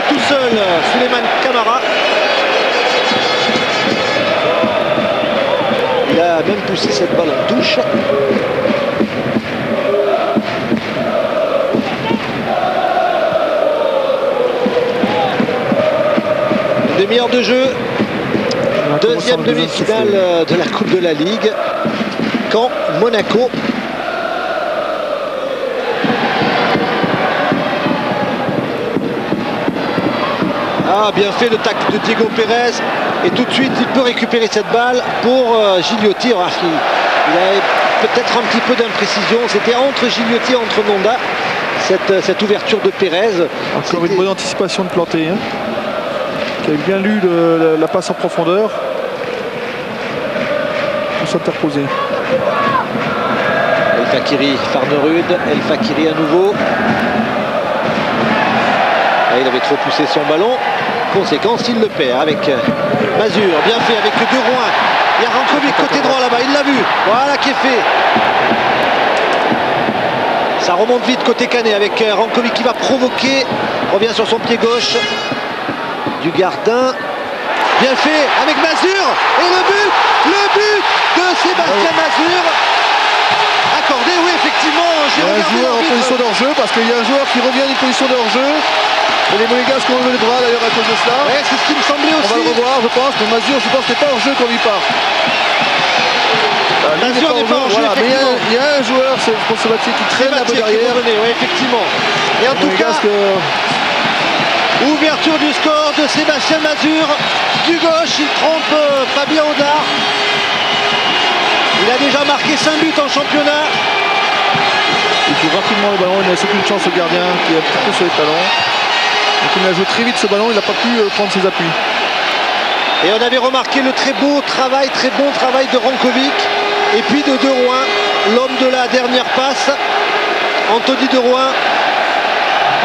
Tout seul, Souleymane Camara. Il a même poussé cette balle en touche. Une demi-heure de jeu. Deuxième demi-finale de la Coupe de la Ligue. Caen, Monaco. Ah, bien fait le tacle de Diego Pérez. Et tout de suite, il peut récupérer cette balle pour Gigliotti. Il avait peut-être un petit peu d'imprécision. C'était entre Gigliotti et entre Nonda, cette ouverture de Pérez. Encore une bonne anticipation de Planté, hein, qui avait bien lu la passe en profondeur pour s'interposer. El Fakiri, Farnerud, El Fakiri à nouveau. Ah, il avait trop poussé son ballon. Conséquence, il le perd avec Mazur. Bien fait avec De Rouen. Il y a Rankovic côté droit là-bas. Il l'a vu. Voilà qui est fait. Ça remonte vite côté Canet avec Rankovic qui va provoquer. Revient sur son pied gauche. Dugardin. Bien fait avec Mazur. Et le but de Sébastien Mazur. Accordé, oui, effectivement. Il y a un joueur en position de hors-jeu parce qu'il y a un joueur qui revient d'une position de hors-jeu. Et les Monégasques ont levé les bras d'ailleurs à cause de cela. Ouais, c'est ce qui me semblait aussi. On va le revoir, je pense. Mais Mazur, je pense que c'est pas hors-jeu qu'on lui part. Mazur n'est pas hors-jeu, voilà, mais il y a un joueur, c'est pour Vattier qui traîne un peu derrière. Oui, effectivement. Et en tout cas, ouverture du score de Sébastien Mazur. Du gauche, il trompe Fabien Audard. Il a déjà marqué 5 buts en championnat. Il joue rapidement le ballon, il n'a laissé aucune chance au gardien qui est un petit peu sur les talons. Donc il a joué très vite ce ballon, il n'a pas pu prendre ses appuis. Et on avait remarqué le très bon travail de Rankovic. Et puis de Rouen, l'homme de la dernière passe, Anthony de Rouen.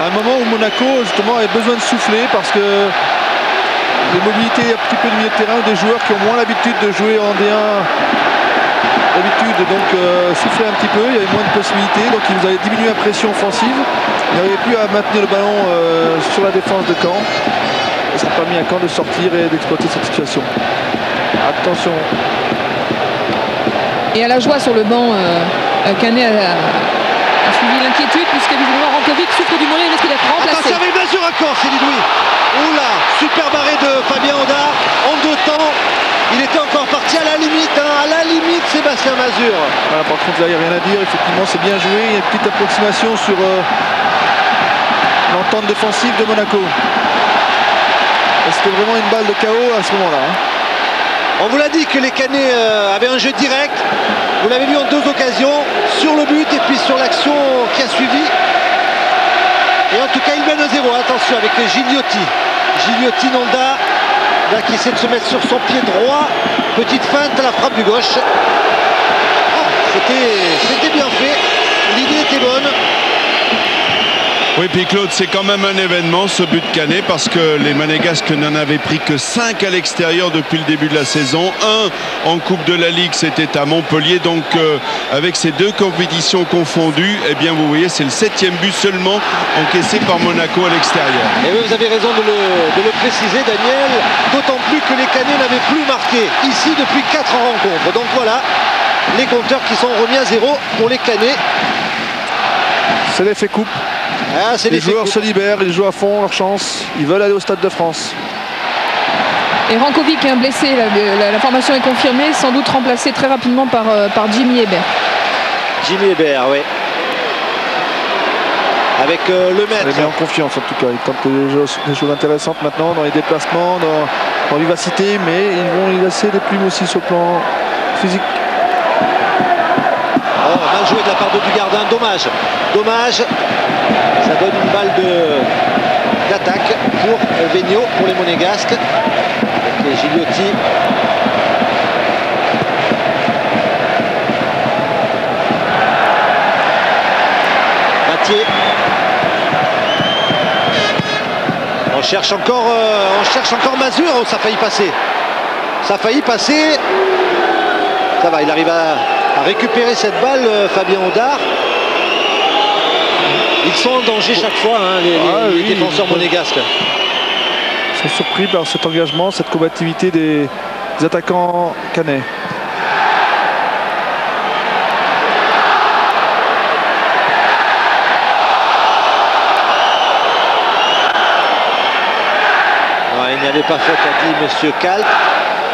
À un moment où Monaco justement avait besoin de souffler parce que les mobilités un petit peu du milieu de terrain, des joueurs qui ont moins l'habitude de jouer en D1 d'habitude donc soufflait un petit peu, il y avait moins de possibilités, donc il nous avait diminué la pression offensive. Il n'arrivait plus à maintenir le ballon sur la défense de Caen. Et ça a permis à Caen de sortir et d'exploiter cette situation. Attention. Et à la joie sur le banc, Canet a suivi l'inquiétude puisque visiblement Rankovic souffre du mollet et risque d'être remplacé. Attention avec Mazur encore, c'est Louis. Oula, super barré de Fabien Audard en 2 temps. Il était encore parti à la limite, Sébastien Mazur. Voilà, par contre là il n'y a rien à dire, effectivement c'est bien joué, il y a une petite approximation sur l'entente défensive de Monaco. C'était vraiment une balle de KO à ce moment-là. On vous l'a dit que les Canets avaient un jeu direct. Vous l'avez vu en 2 occasions, sur le but et puis sur l'action qui a suivi. Et en tout cas, il mène 0. Attention avec les Gigliotti Nonda, là, qui essaie de se mettre sur son pied droit. Petite feinte à la frappe du gauche. C'était bien fait. L'idée était bonne. Oui, puis Claude, c'est quand même un événement ce but de Canet parce que les Monégasques n'en avaient pris que 5 à l'extérieur depuis le début de la saison. 1 en Coupe de la Ligue, c'était à Montpellier. Donc avec ces 2 compétitions confondues, eh bien vous voyez, c'est le 7e but seulement encaissé par Monaco à l'extérieur. Et oui, vous avez raison de le préciser, Daniel. D'autant plus que les Canets n'avaient plus marqué ici depuis 4 rencontres. Donc voilà, les compteurs qui sont remis à 0 pour les Canets. C'est l'effet coupe. Ah, les joueurs se libèrent, ils jouent à fond leur chance, ils veulent aller au Stade de France. Et Rankovic est blessé, la formation est confirmée, sans doute remplacé très rapidement par Jimmy Hébert. Jimmy Hébert, oui. Avec le maître. Il est en confiance en tout cas, il tente des choses intéressantes maintenant dans les déplacements, dans vivacité, mais ils vont y laisser des plumes aussi sur le plan physique. Oh, mal joué de la part de Dugardin, dommage. Ça donne une balle d'attaque pour Végnot, pour les Monégasques. Avec les Gigliotti. Mathieu. On cherche encore Mazur. Oh, ça a failli passer. Ça va, il arrive à récupérer cette balle, Fabien Audard. Ils sont en danger chaque fois, les défenseurs monégasques. Ils sont surpris par cet engagement, cette combativité des attaquants canets. Ouais, il n'y avait pas faute, a dit Monsieur Kalt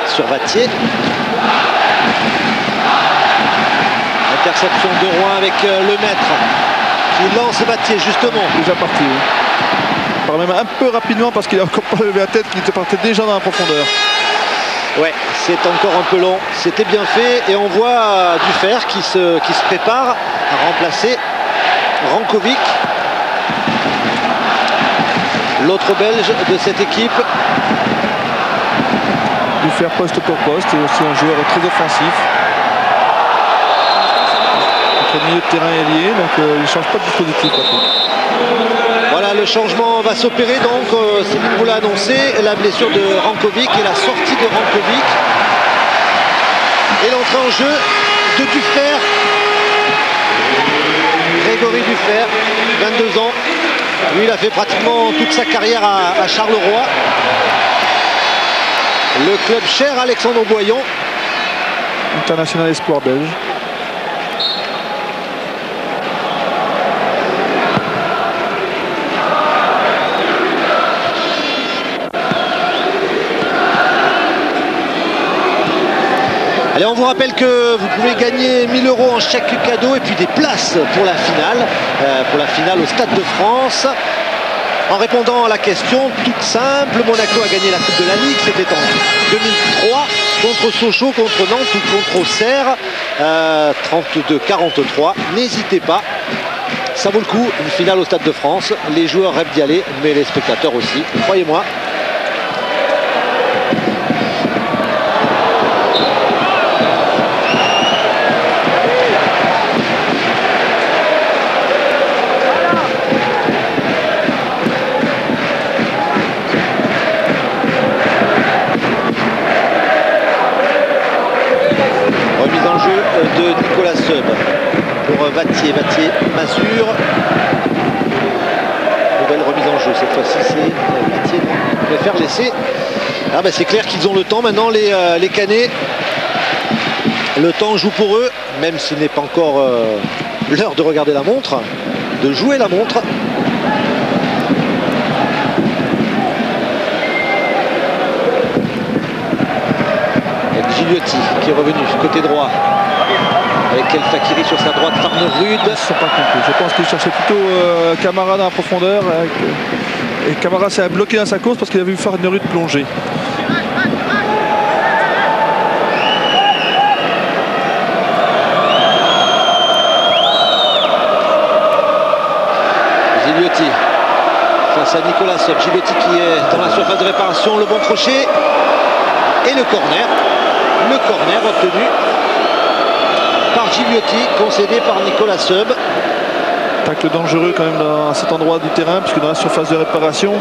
sur Vattier. Interception de Rouen avec le maître qui lance Vattier justement. Déjà parti. Il part même un peu rapidement parce qu'il a encore pas levé la tête, qu'il était parti déjà dans la profondeur. Ouais, c'est encore un peu long. C'était bien fait et on voit Dufer qui se prépare à remplacer Rankovic. L'autre Belge de cette équipe. Dufer poste pour poste et aussi un joueur très offensif. Entre milieu de terrain et ailier, donc il ne change pas de dispositif. Voilà, le changement va s'opérer donc, Céline vous l'a annoncé, la blessure de Rankovic et la sortie de Rankovic. Et l'entrée en jeu de Dufer. Grégory Dufer, 22 ans. Lui, il a fait pratiquement toute sa carrière à Charleroi. Le club cher Alexandre Boyon. International espoir belge. Allez, on vous rappelle que vous pouvez gagner 1 000 € en chèque cadeau et puis des places pour la finale au Stade de France. En répondant à la question toute simple, Monaco a gagné la Coupe de la Ligue, c'était en 2003 contre Sochaux, contre Nantes ou contre Auxerre, 32-43. N'hésitez pas, ça vaut le coup, une finale au Stade de France. Les joueurs rêvent d'y aller, mais les spectateurs aussi, croyez-moi. blessé. Ah bah c'est clair qu'ils ont le temps maintenant, les Canets. Le temps joue pour eux, même s'il n'est pas encore l'heure de regarder la montre, de jouer la montre. Gigliotti qui est revenu côté droit avec El Fakiri sur sa droite, Farnerud. Ils ne sont pas compris. Je pense qu'il cherchait plutôt Camara dans la profondeur et Camara s'est bloqué dans sa course parce qu'il a vu Farnerud plonger. Gigliotti face à Nicolas Sub. Gigliotti qui est dans la surface de réparation, le bon crochet et le corner. Le corner obtenu par Gigliotti, concédé par Nicolas Sub. Tacle dangereux quand même dans cet endroit du terrain, puisque dans la surface de réparation,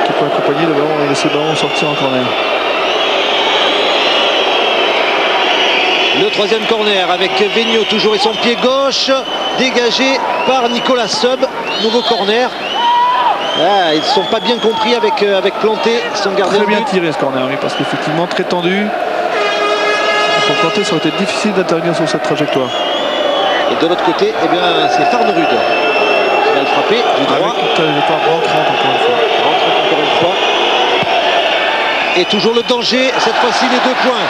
qui peut accompagner le ballon et laisser le ballon sortir en corner. Le troisième corner avec Vigneault toujours et son pied gauche, dégagé par Nicolas Sub. Nouveau corner. Ah, ils ne sont pas bien compris avec Planté, son gardien. Très bien tiré ce corner, oui, parce qu'effectivement très tendu. Pour Planté, ça aurait été difficile d'intervenir sur cette trajectoire. Et de l'autre côté, eh bien, c'est Farnerud qui va le frapper du droit. Avec une trajectoire rentrante encore une fois. Rentrante encore une fois. Et toujours le danger, cette fois-ci les 2 points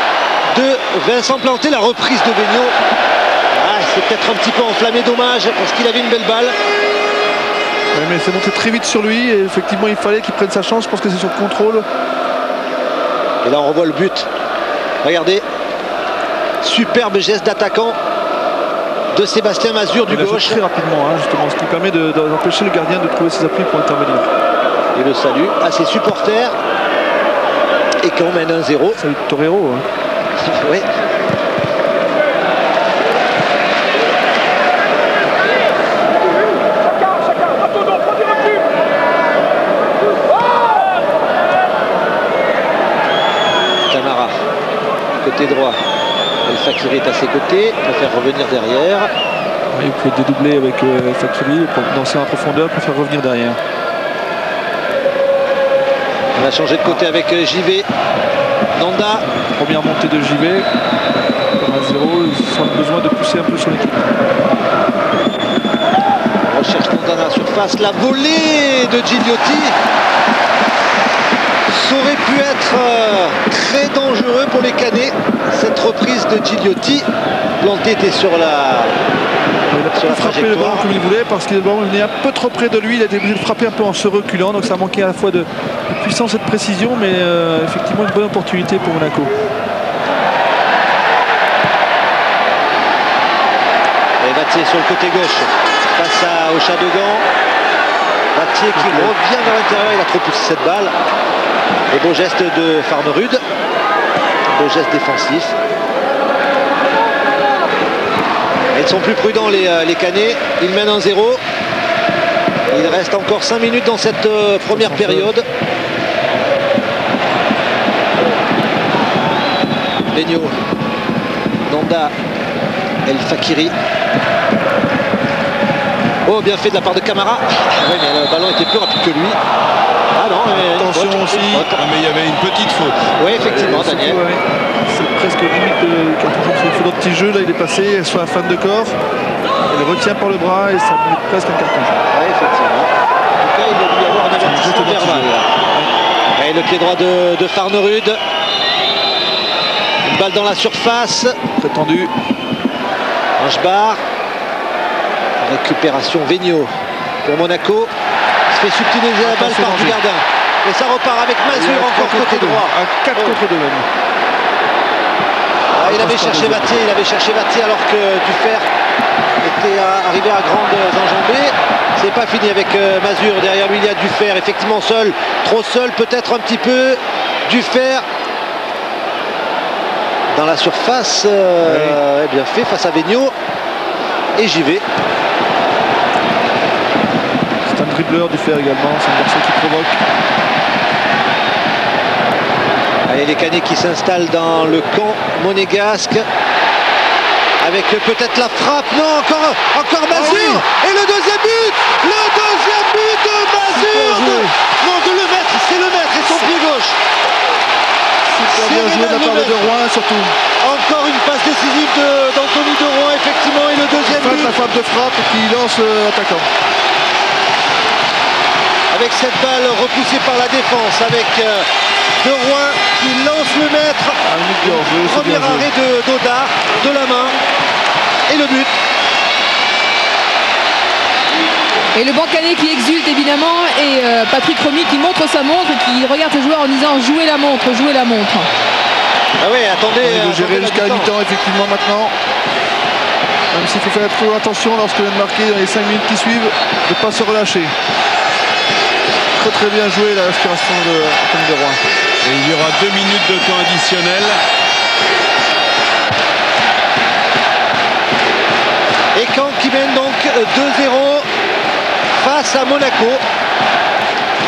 de Vincent Planté, la reprise de Vigneault. Ah, c'est peut-être un petit peu enflammé, dommage, parce qu'il avait une belle balle. Oui, mais c'est monté très vite sur lui et effectivement il fallait qu'il prenne sa chance. Je pense que c'est sur contrôle. Et là on revoit le but. Regardez, superbe geste d'attaquant de Sébastien Mazur du gauche. Très rapidement, hein, justement, ce qui permet d'empêcher le gardien de trouver ses appuis pour intervenir. Et le salut à ses supporters. Et qu'on mène 1-0. Salut de Torero. Hein. Oui. Camara, côté droit. El Fakiri est à ses côtés, préfère revenir derrière. Oui, il peut dédoubler avec Fakiri, pour danser en profondeur, préfère revenir derrière. On va changer de côté avec JV. Nanda. Première montée de JV. 1-0, ils ont besoin de pousser un peu sur l'équipe. On recherche Nanda dans la surface. La volée de Gigliotti. Ça aurait pu être très dangereux pour les Canets, cette reprise de Gigliotti. Planté était sur la frapper le ballon comme il voulait parce que le ballon venait un peu trop près de lui. Il a été obligé de frapper un peu en se reculant, donc ça manquait à la fois de puissance et de précision, mais effectivement une bonne opportunité pour Monaco. Et Battier sur le côté gauche face au Chadogan. Battier qui revient vers l'intérieur, il a trop poussé cette balle. Et beau geste de Farnerud, beau geste défensif. Et ils sont plus prudents les Canets, ils mènent 1-0. Il reste encore 5 minutes dans cette première période. Vigneault, Nanda, El Fakiri. Oh, bien fait de la part de Camara. Oui, mais le ballon était plus rapide que lui. Ah non, attention aussi. Ah, mais il y avait une petite faute. Oui, effectivement, Daniel. Ouais. C'est presque limite quand on fait une faute de petit jeu. Là, il est passé sur la fin de corps. Il le retient par le bras et ça met presque un carton. Oui, effectivement. En tout cas, il doit y avoir un avertissement verbal. Et le pied droit de Farnerud. Une balle dans la surface. Très tendu. Angebar. Récupération Vigneault pour Monaco. Il se fait subtiliser la balle par Dugardin. Et ça repart avec Mazur encore côté droit. À 4 contre 2 même. Ah, il avait cherché Battier alors que Dufer était arrivé à grandes enjambées. C'est pas fini avec Mazur. Derrière lui il y a Dufer. Effectivement seul, trop seul peut-être un petit peu. Dufer dans la surface. Bien fait face à Vigneault. Et j'y vais. C'est un dribbleur du fer également, c'est un garçon qui provoque. Allez, les Canets qui s'installent dans le camp monégasque. Avec peut-être la frappe, non, encore Mazur, et le deuxième but de Mazur, non, de Lemaitre, c'est Lemaitre et son pied gauche. Super bien joué de la part de Rouen surtout. Encore une passe décisive d'Anthony de Rouen, effectivement, et le deuxième but. La frappe de frappe qui lance l'attaquant. Avec cette balle repoussée par la défense, avec de Rouen qui lance Lemaitre. Premier arrêt d'Odard, de la main, et le but. Et le Bancanet qui exulte évidemment, et Patrick Remy qui montre sa montre et qui regarde ses joueurs en disant jouez la montre, jouez la montre. Ah oui, attendez. Il veut gérer jusqu'à la mi-temps effectivement maintenant. Même s'il faut faire trop attention lorsqu'on vient de marquer dans les 5 minutes qui suivent, de ne pas se relâcher. Très bien joué la respiration de Rouen. Et il y aura 2 minutes de temps additionnel. Et Caen qui mène donc 2-0 face à Monaco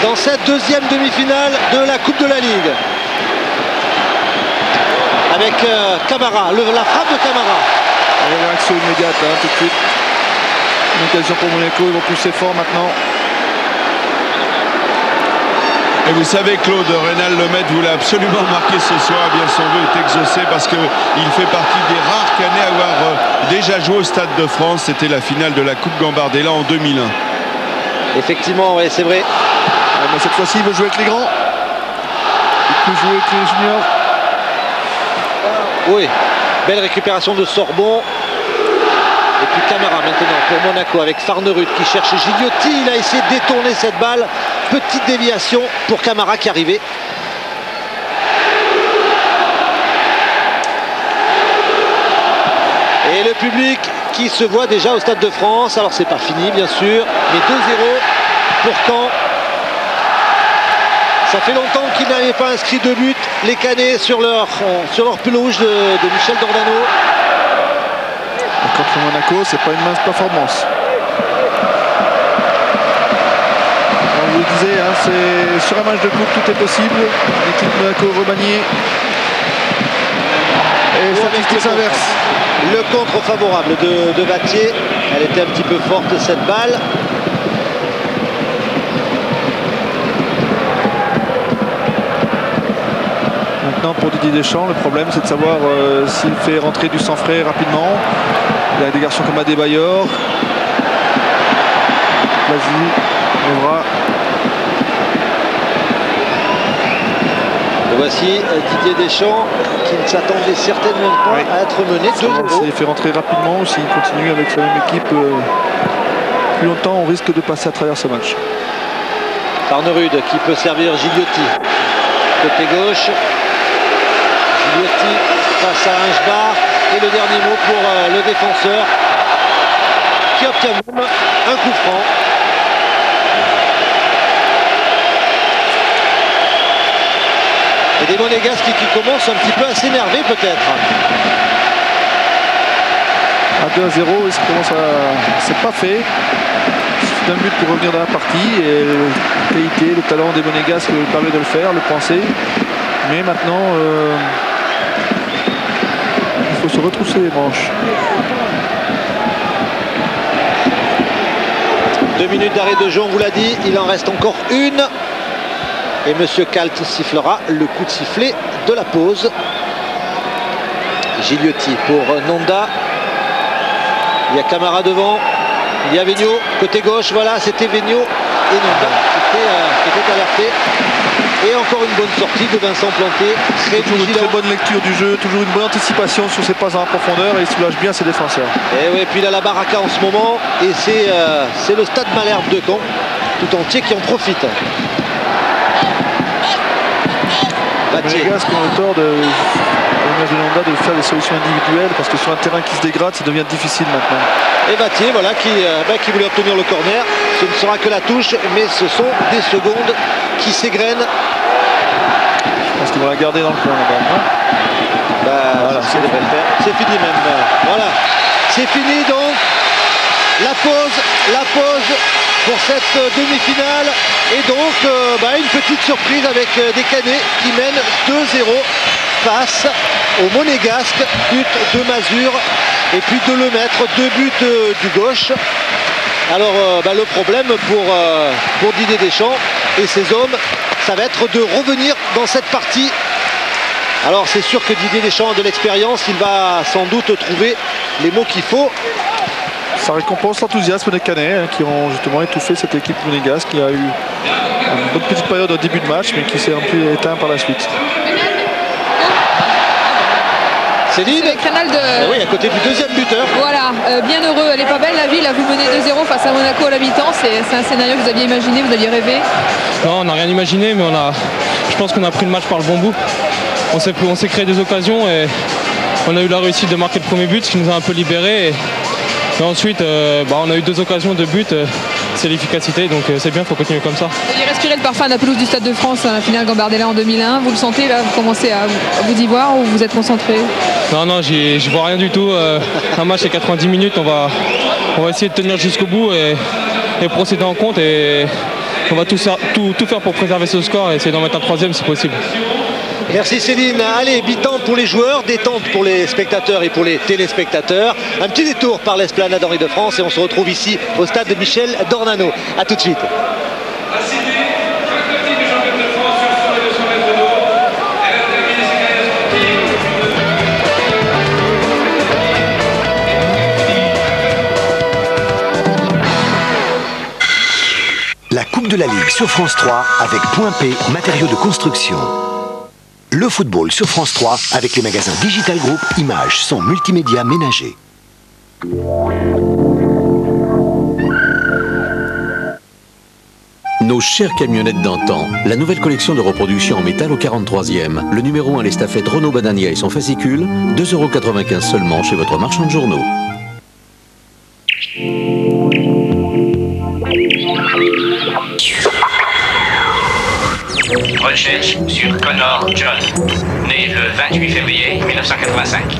dans cette deuxième demi-finale de la Coupe de la Ligue. Avec Camara, la frappe de Camara. La réaction immédiate tout de suite. Une occasion pour Monaco, ils vont pousser fort maintenant. Et vous savez, Claude, Reynald Lemaitre voulait absolument marquer ce soir. Eh bien, son vœu est exaucé parce qu'il fait partie des rares Canets à avoir déjà joué au Stade de France. C'était la finale de la Coupe Gambardella en 2001. Effectivement, oui, c'est vrai. Mais cette fois-ci, il veut jouer avec les grands. Il peut jouer avec les juniors. Oui, belle récupération de Sorbon. Et puis Camara maintenant pour Monaco avec Farnerud qui cherche Gigliotti. Il a essayé de détourner cette balle. Petite déviation pour Camara qui arrivait. Et le public qui se voit déjà au Stade de France. Alors c'est pas fini bien sûr, mais 2-0 pour Caen. Ça fait longtemps qu'ils n'avaient pas inscrit de but, les Canets, sur leur pelouse de Michel Dordano. Contre Monaco, c'est pas une mince performance. On vous le disait, c'est sur un match de coupe, tout est possible. L'équipe Monaco remaniée. Et statistique s'inverse. Le contre favorable de Vattier. Elle était un petit peu forte cette balle. Maintenant pour Didier Deschamps, le problème c'est de savoir s'il fait rentrer du sang frais rapidement. Il y a des garçons comme Adebayor. Vas-y, Evra. Et voici Didier Deschamps qui ne s'attendait certainement pas à être mené 2-0. S'il fait rentrer rapidement ou s'il continue avec sa même équipe plus longtemps, on risque de passer à travers ce match. Farnerud qui peut servir Gigliotti. Côté gauche. Gigliotti face à Inchbar. Et le dernier mot pour le défenseur qui obtient même un coup franc. Et des Monégasques qui commencent un petit peu à s'énerver peut-être. À 2-0, c'est pas fait. C'est un but pour revenir dans la partie. Et la qualité, le talent des Monégasques permet de le faire, le penser. Mais maintenant, il faut se retrousser les manches. 2 minutes d'arrêt de jeu, on vous l'a dit, il en reste encore une. Et Monsieur Kalt sifflera le coup de sifflet de la pause. Gigliotti pour Nonda. Il y a Camara devant. Il y a Vigneault, côté gauche, voilà, c'était Vigneault et Nonda qui était alerté. Et encore une bonne sortie de Vincent Planté. Toujours une très bonne lecture du jeu, toujours une bonne anticipation sur ses passes en profondeur et il soulage bien ses défenseurs. Et oui, puis il a la baraka en ce moment et c'est le stade Malherbe de Caen tout entier qui en profite. Les Monégasques ont le tort de faire des solutions individuelles parce que sur un terrain qui se dégrade, ça devient difficile maintenant. Et Vattier, voilà, qui voulait obtenir le corner. Ce ne sera que la touche, mais ce sont des secondes qui s'égrènent. Je pense qu'ils vont la garder dans le coin là-bas. Voilà, c'est fini même. Voilà, c'est fini donc. La pause pour cette demi-finale. Et donc une petite surprise avec des Canets qui mènent 2-0 face au Monégasque, but de Mazur et puis de Lemaitre, 2 buts du gauche. Alors le problème pour Didier Deschamps et ses hommes, ça va être de revenir dans cette partie. Alors c'est sûr que Didier Deschamps a de l'expérience, il va sans doute trouver les mots qu'il faut. Ça récompense l'enthousiasme des Canets qui ont justement étouffé cette équipe monégasque qui a eu une bonne petite période au début de match mais qui s'est un peu éteint par la suite. Céline oui, à côté du deuxième buteur. Voilà, bien heureux. Elle est pas belle la ville, vous menez 2-0 face à Monaco à la mi-temps. C'est un scénario que vous aviez imaginé, vous aviez rêvé? Non, on n'a rien imaginé, mais je pense qu'on a pris le match par le bon bout. On s'est créé des occasions et on a eu la réussite de marquer le premier but, ce qui nous a un peu libérés. Et ensuite, on a eu 2 occasions de but, c'est l'efficacité, donc c'est bien, il faut continuer comme ça. Vous avez respiré le parfum de la pelouse du Stade de France à la finale Gambardella en 2001, vous le sentez là, vous commencez à vous y voir ou vous êtes concentré? Non, je vois rien du tout. Un match c'est 90 minutes, on va essayer de tenir jusqu'au bout et procéder en compte et on va tout faire pour préserver ce score et essayer d'en mettre un 3e si possible. Merci Céline. Allez, mi-temps pour les joueurs, détente pour les spectateurs et pour les téléspectateurs. Un petit détour par l'esplanade Henri de France et on se retrouve ici au stade de Michel Dornano. A tout de suite. La Coupe de la Ligue sur France 3 avec Point P, matériaux de construction. Le football sur France 3 avec les magasins Digital Group, images, son multimédia ménager. Nos chères camionnettes d'antan, la nouvelle collection de reproduction en métal au 43e. Le numéro 1, l'estafette Renault Badania et son fascicule, 2,95 € seulement chez votre marchand de journaux. Recherche sur Connor John, né le 28 février 1985.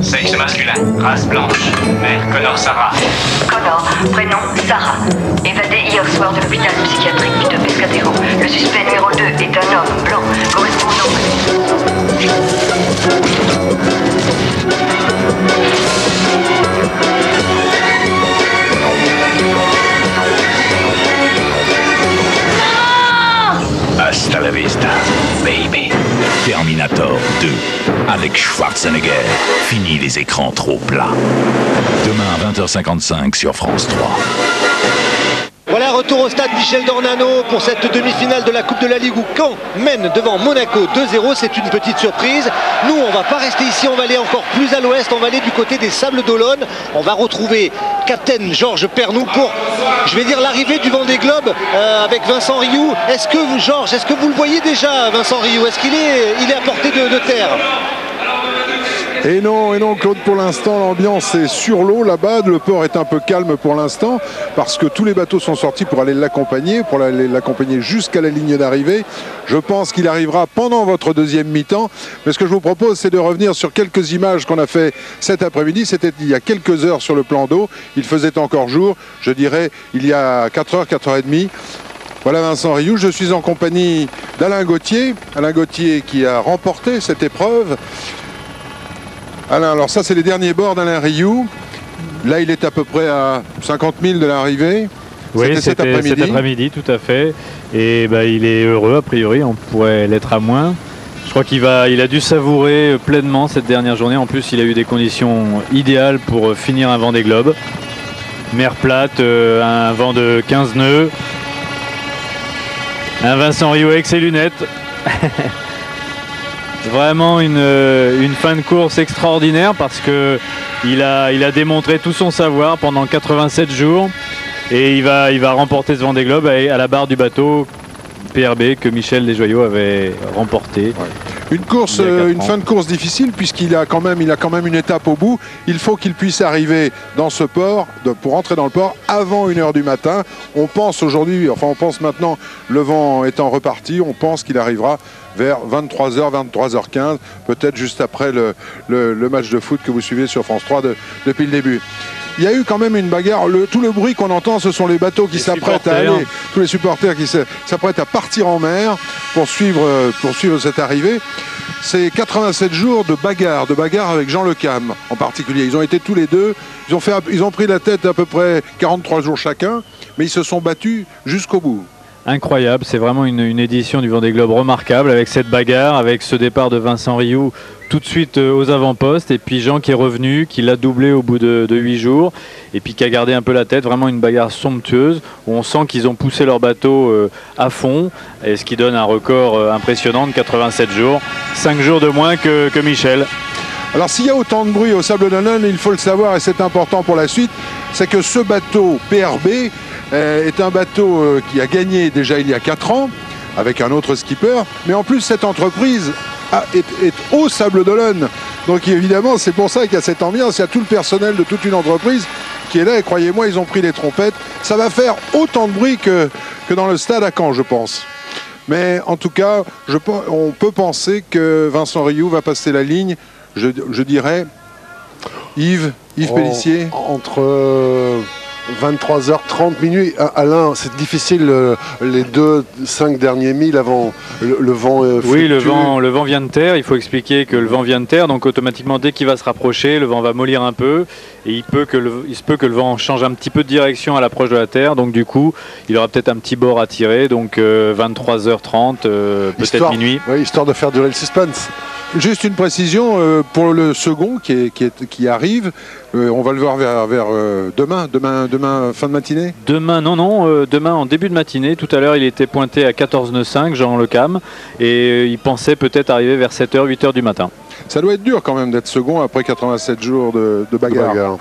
Sexe masculin, race blanche, mère Connor Sarah. Connor, prénom Sarah. Évadé hier soir de l'hôpital psychiatrique de Pescadero. Le suspect numéro 2 est un homme blanc, correspondant. Hasta la vista, baby. Terminator 2, avec Schwarzenegger. Fini les écrans trop plats. Demain à 20h55 sur France 3. Voilà, retour au stade Michel Dornano pour cette demi-finale de la Coupe de la Ligue où Caen mène devant Monaco 2-0. C'est une petite surprise. Nous, on va pas rester ici, on va aller encore plus à l'ouest. On va aller du côté des Sables d'Olonne. On va retrouver Captain Georges Pernou pour, je vais dire, l'arrivée du Vendée Globe avec Vincent Rioux. Est-ce que vous, Georges, est-ce que vous le voyez déjà, Vincent Rioux? Est-ce qu'il est à portée de terre? Et non, Claude, pour l'instant, l'ambiance est sur l'eau là-bas. Le port est un peu calme pour l'instant parce que tous les bateaux sont sortis pour aller l'accompagner, jusqu'à la ligne d'arrivée. Je pense qu'il arrivera pendant votre deuxième mi-temps. Mais ce que je vous propose, c'est de revenir sur quelques images qu'on a fait cet après-midi. C'était il y a quelques heures sur le plan d'eau. Il faisait encore jour, je dirais, il y a 4h, 4h30. Voilà Vincent Rioux, je suis en compagnie d'Alain Gauthier. Alain Gauthier qui a remporté cette épreuve. Alain, alors ça c'est les derniers bords d'Alain Rioux. Là il est à peu près à 50 000 de l'arrivée. Oui, c'était cet après-midi, tout à fait. Et il est heureux a priori, on pourrait l'être à moins. Je crois qu'il a dû savourer pleinement cette dernière journée. En plus il a eu des conditions idéales pour finir un Vendée Globe. Mer plate, un vent de 15 nœuds. Un Vincent Rioux avec ses lunettes. Vraiment une fin de course extraordinaire parce que il a démontré tout son savoir pendant 87 jours et il va remporter ce Vendée Globe à la barre du bateau PRB que Michel Desjoyaux avait remporté. Ouais. Une fin de course difficile puisqu'il a quand même une étape au bout. Il faut qu'il puisse arriver dans ce port, pour entrer dans le port avant 1h du matin. On pense maintenant, le vent étant reparti, on pense qu'il arrivera vers 23h, 23h15, peut-être juste après le match de foot que vous suivez sur France 3 depuis le début. il y a eu quand même une bagarre. Tout le bruit qu'on entend, ce sont les bateaux qui s'apprêtent à aller, tous les supporters qui s'apprêtent à partir en mer pour suivre cette arrivée. C'est 87 jours de bagarre avec Jean Le Cam en particulier. Ils ont été tous les deux, ils ont pris la tête à peu près 43 jours chacun, mais ils se sont battus jusqu'au bout. Incroyable, c'est vraiment une édition du Vendée Globe remarquable avec cette bagarre, avec ce départ de Vincent Rioux tout de suite aux avant-postes et puis Jean qui est revenu, qui l'a doublé au bout de 8 jours et puis qui a gardé un peu la tête, vraiment une bagarre somptueuse où on sent qu'ils ont poussé leur bateau à fond et ce qui donne un record impressionnant de 87 jours, 5 jours de moins que Michel. Alors s'il y a autant de bruit au Sable d'Olonne, il faut le savoir et c'est important pour la suite, c'est que ce bateau PRB est un bateau qui a gagné déjà il y a 4 ans avec un autre skipper, mais en plus cette entreprise est au Sable d'Olonne. Donc évidemment c'est pour ça qu'il y a cette ambiance, il y a tout le personnel de toute une entreprise qui est là et croyez-moi ils ont pris les trompettes. Ça va faire autant de bruit que dans le stade à Caen je pense. Mais en tout cas on peut penser que Vincent Rioux va passer la ligne, je dirais Yves Pellissier. Entre 23h30 minuit. Alain, c'est difficile les 5 derniers milles avant le vent. Oui, le vent vient de terre. Il faut expliquer que le vent vient de terre, donc automatiquement dès qu'il va se rapprocher, le vent va mollir un peu et il se peut que le vent change un petit peu de direction à l'approche de la terre. Donc du coup, il aura peut-être un petit bord à tirer. Donc 23h30, peut-être minuit. Oui, histoire de faire durer le suspense. Juste une précision pour le second qui arrive. On va le voir vers demain fin de matinée. Demain demain en début de matinée. Tout à l'heure il était pointé à 14 nœuds 5 Jean Le Cam et il pensait peut-être arriver vers 7h 8h du matin. Ça doit être dur quand même d'être second après 87 jours de bagarre.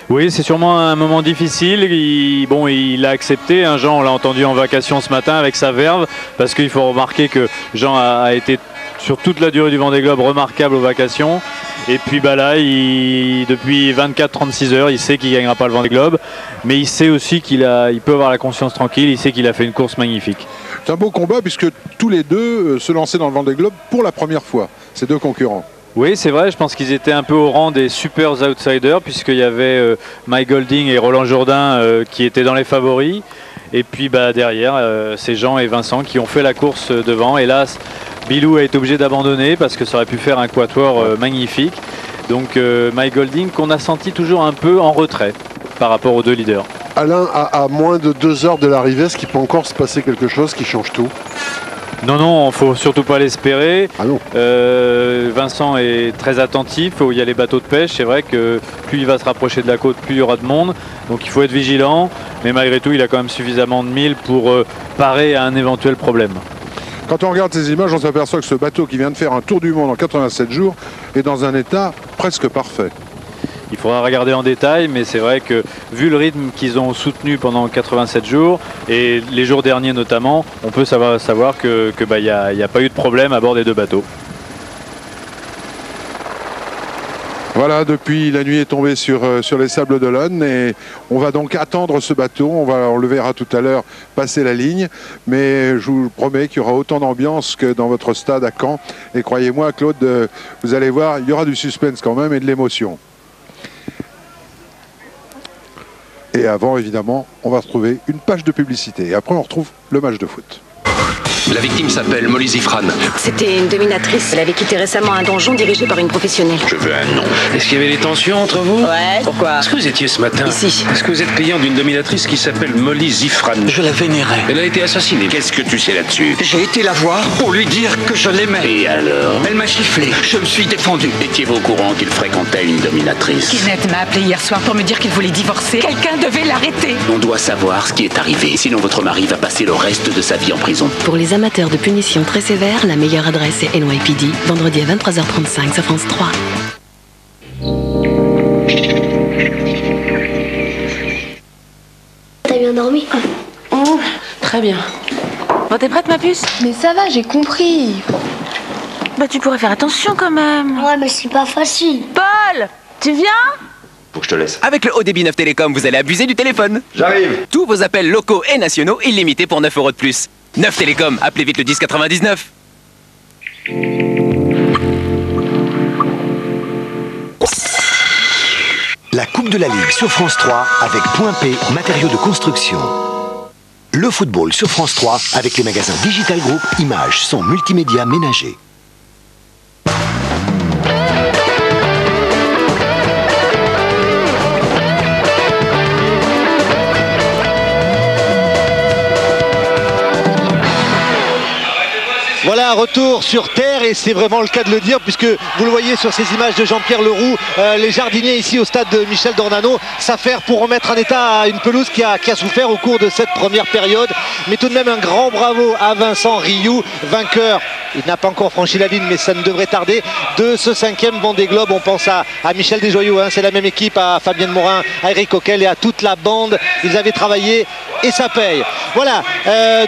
Oui, c'est sûrement un moment difficile. Il a accepté. Jean, on l'a entendu en vacation ce matin avec sa verve, parce qu'il faut remarquer que Jean a été sur toute la durée du Vendée Globe remarquable aux vacations. Et puis là, depuis 24-36 heures, il sait qu'il ne gagnera pas le Vendée Globe, mais il sait aussi qu'il peut avoir la conscience tranquille. Il sait qu'il a fait une course magnifique. C'est un beau combat puisque tous les deux se lançaient dans le Vendée Globe pour la première fois. Ces deux concurrents. Oui, c'est vrai, je pense qu'ils étaient un peu au rang des super outsiders puisqu'il y avait Mike Golding et Roland Jourdain qui étaient dans les favoris. Et puis derrière, c'est Jean et Vincent qui ont fait la course devant. Hélas, Bilou a été obligé d'abandonner parce que ça aurait pu faire un quatuor magnifique. Donc Mike Golding qu'on a senti toujours un peu en retrait par rapport aux deux leaders. Alain, à moins de 2 heures de l'arrivée, est-ce qu'il peut encore se passer quelque chose qui change tout ? Non, il ne faut surtout pas l'espérer. Ah non. Vincent est très attentif, il y a les bateaux de pêche, c'est vrai que plus il va se rapprocher de la côte, plus il y aura de monde, donc il faut être vigilant, mais malgré tout il a quand même suffisamment de milles pour parer à un éventuel problème. Quand on regarde ces images, on s'aperçoit que ce bateau qui vient de faire un tour du monde en 87 jours est dans un état presque parfait. Il faudra regarder en détail, mais c'est vrai que vu le rythme qu'ils ont soutenu pendant 87 jours, et les jours derniers notamment, on peut savoir que y a pas eu de problème à bord des deux bateaux. Voilà, depuis la nuit est tombée sur les Sables d'Olonne et on va donc attendre ce bateau. On le verra tout à l'heure passer la ligne, mais je vous promets qu'il y aura autant d'ambiance que dans votre stade à Caen. Et croyez-moi, Claude, vous allez voir, il y aura du suspense quand même et de l'émotion. Et avant, évidemment, on va retrouver une page de publicité. Et après, on retrouve le match de foot. La victime s'appelle Molly Zifran. C'était une dominatrice. Elle avait quitté récemment un donjon dirigé par une professionnelle. Je veux un nom. Est-ce qu'il y avait des tensions entre vous? Ouais. Pourquoi? Est-ce que vous étiez ce matin? Ici. Est-ce que vous êtes client d'une dominatrice qui s'appelle Molly Zifran? Je la vénérais. Elle a été assassinée. Qu'est-ce que tu sais là-dessus? J'ai été la voir pour lui dire que je l'aimais. Et alors? Elle m'a giflé. Je me suis défendu. Étiez-vous au courant qu'il fréquentait une dominatrice? Kenneth m'a appelé hier soir pour me dire qu'il voulait divorcer. Quelqu'un devait l'arrêter. On doit savoir ce qui est arrivé. Sinon votre mari va passer le reste de sa vie en prison. Pour les amateurs de punitions très sévères, la meilleure adresse est NYPD, vendredi à 23h35 sur France 3. T'as bien dormi? Très bien. Bon, t'es prête, ma puce? Mais ça va, j'ai compris. Bah, tu pourrais faire attention quand même. Ouais, mais c'est pas facile. Paul, tu viens? Faut que je te laisse. Avec le haut débit 9 Télécom, vous allez abuser du téléphone. J'arrive. Tous vos appels locaux et nationaux illimités pour 9 € de plus. 9 Télécom, appelez vite le 1099. La La Coupe de la Ligue sur France 3 avec Point P, matériaux de construction. Le football sur France 3 avec les magasins Digital Group, images, son multimédia ménager. Voilà, retour sur terre et c'est vraiment le cas de le dire puisque vous le voyez sur ces images de Jean-Pierre Leroux, les jardiniers ici au stade de Michel Dornano s'affairent pour remettre en état une pelouse qui a souffert au cours de cette première période. Mais tout de même un grand bravo à Vincent Rioux, vainqueur. Il n'a pas encore franchi la ligne mais ça ne devrait tarder de ce 5e Vendée Globe. On pense à Michel Desjoyaux, hein, c'est la même équipe, à Fabienne Morin, à Eric Coquel et à toute la bande. Ils avaient travaillé et ça paye. Voilà,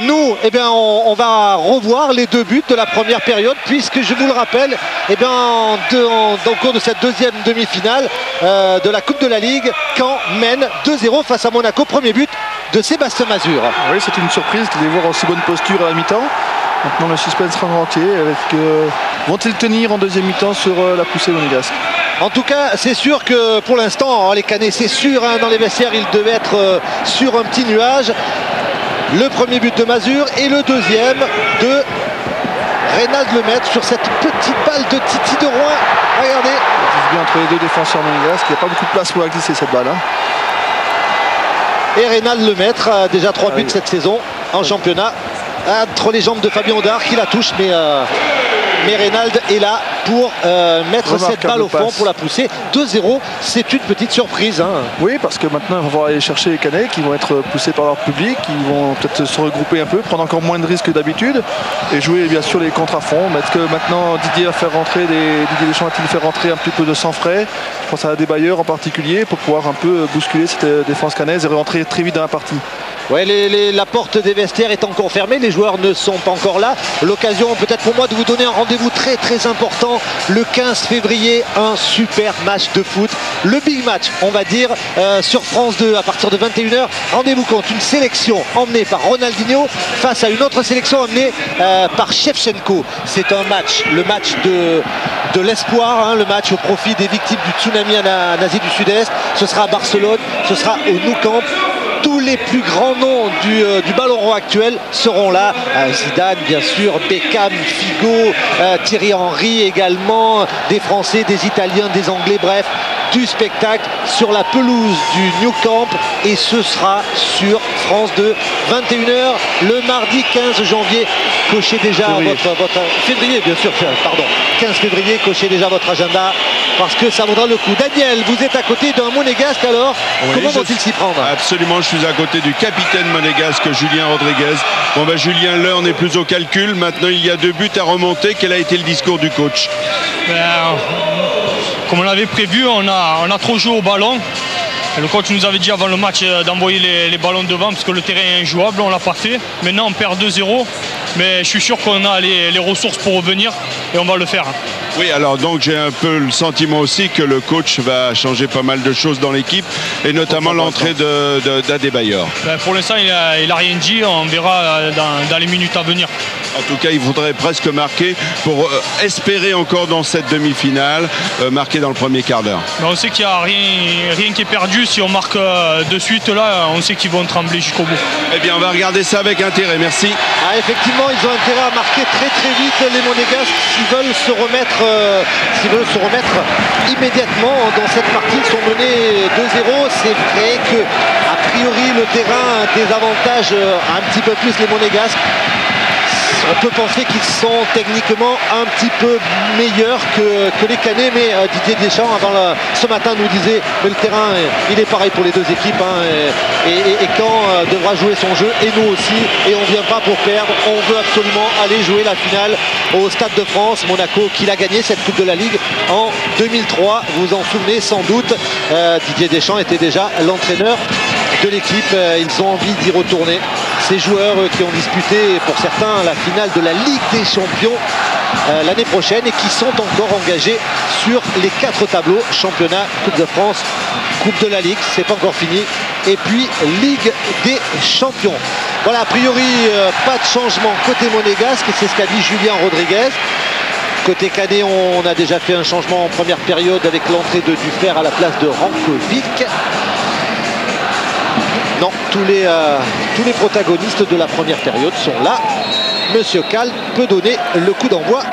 nous eh bien, on va revoir les deux buts de la première période puisque je vous le rappelle eh bien, au cours de cette deuxième demi-finale de la Coupe de la Ligue, Caen mène 2-0 face à Monaco. Premier but de Sébastien Mazur. Oui, c'est une surprise de les voir en si bonne posture à la mi-temps. Maintenant le suspense sera entier avec vont-ils tenir en deuxième mi-temps sur la poussée monégasque. En tout cas, c'est sûr que pour l'instant, les Canets, c'est sûr, hein, dans les vestiaires, ils devaient être sur un petit nuage. Le premier but de Mazur et le deuxième de Reynald Lemaître sur cette petite balle de Titi de Rouen. Regardez. Il bien entre les deux défenseurs monégasques, il n'y a pas beaucoup de place pour la glisser cette balle. Hein. Et Reynald Lemaître a déjà 3 buts cette saison en championnat. Entre les jambes de Fabien Audard qui la touche, mais Reynald est là pour mettre cette balle au fond pour la pousser. 2-0, c'est une petite surprise. Hein. Oui, parce que maintenant il va falloir aller chercher les Canets qui vont être poussés par leur public, qui vont peut-être se regrouper un peu, prendre encore moins de risques que d'habitude et jouer bien sûr les contre à fond. Mais est-ce que maintenant Didier Deschamps a-t-il fait rentrer un petit peu de sang frais? Je pense à des bailleurs en particulier pour pouvoir un peu bousculer cette défense canaise et rentrer très vite dans la partie. Ouais, la porte des vestiaires est encore fermée, les joueurs ne sont pas encore là. L'occasion peut-être pour moi de vous donner un rendez-vous très très important le 15 février, un super match de foot, le big match on va dire sur France 2 à partir de 21h. Rendez-vous compte, une sélection emmenée par Ronaldinho face à une autre sélection emmenée par Shevchenko. C'est un match, le match de l'espoir, hein, le match au profit des victimes du tsunami en Asie du Sud-Est. Ce sera à Barcelone, ce sera au Nou Camp. Tous les plus grands noms du ballon rond actuel seront là. Zidane, bien sûr, Beckham, Figo, Thierry Henry également, des Français, des Italiens, des Anglais, bref, du spectacle sur la pelouse du Nou Camp et ce sera sur France 2, 21h, le mardi 15 janvier. Cochez déjà votre février, bien sûr, pardon, 15 février, cochez déjà votre agenda parce que ça vaudra le coup. Daniel, vous êtes à côté d'un monégasque alors, comment vont-ils s'y prendre? Absolument, je suis à côté du capitaine monégasque Julien Rodriguez. Bon ben Julien, l'heure n'est plus au calcul, maintenant il y a 2 buts à remonter. Quel a été le discours du coach? Comme on l'avait prévu, on a trop joué au ballon. Le coach nous avait dit avant le match d'envoyer les ballons devant parce que le terrain est injouable, on ne l'a pas fait. Maintenant on perd 2-0, mais je suis sûr qu'on a les ressources pour revenir et on va le faire. Oui, alors donc j'ai un peu le sentiment aussi que le coach va changer pas mal de choses dans l'équipe et notamment l'entrée d'Adebayor. Pour l'instant il a rien dit, on verra dans les minutes à venir. En tout cas, il faudrait presque marquer pour espérer encore dans cette demi-finale, marquer dans le premier quart d'heure. On sait qu'il n'y a rien qui est perdu. Si on marque de suite, là, on sait qu'ils vont trembler jusqu'au bout. Eh bien, on va regarder ça avec intérêt. Merci. Ah, effectivement, ils ont intérêt à marquer très très vite les Monégasques s'ils veulent se remettre immédiatement dans cette partie. Ils sont menés 2-0. C'est vrai que, a priori, le terrain désavantage un petit peu plus les Monégasques. On peut penser qu'ils sont techniquement un petit peu meilleurs que les Canets, mais Didier Deschamps ce matin nous disait que le terrain il est pareil pour les deux équipes hein, et Caen devra jouer son jeu et nous aussi et on ne vient pas pour perdre, on veut absolument aller jouer la finale au Stade de France. Monaco qui l'a gagné cette Coupe de la Ligue en 2003, vous vous en souvenez sans doute. Didier Deschamps était déjà l'entraîneur de l'équipe, ils ont envie d'y retourner. Ces joueurs qui ont disputé pour certains la finale de la Ligue des Champions l'année prochaine et qui sont encore engagés sur les 4 tableaux, championnat, Coupe de France, Coupe de la Ligue, c'est pas encore fini, et puis Ligue des Champions. Voilà, a priori pas de changement côté monégasque, c'est ce qu'a dit Julien Rodriguez. Côté Canet, on a déjà fait un changement en première période avec l'entrée de Dufer à la place de Rankovic. Non, tous les protagonistes de la première période sont là. Monsieur Cal peut donner le coup d'envoi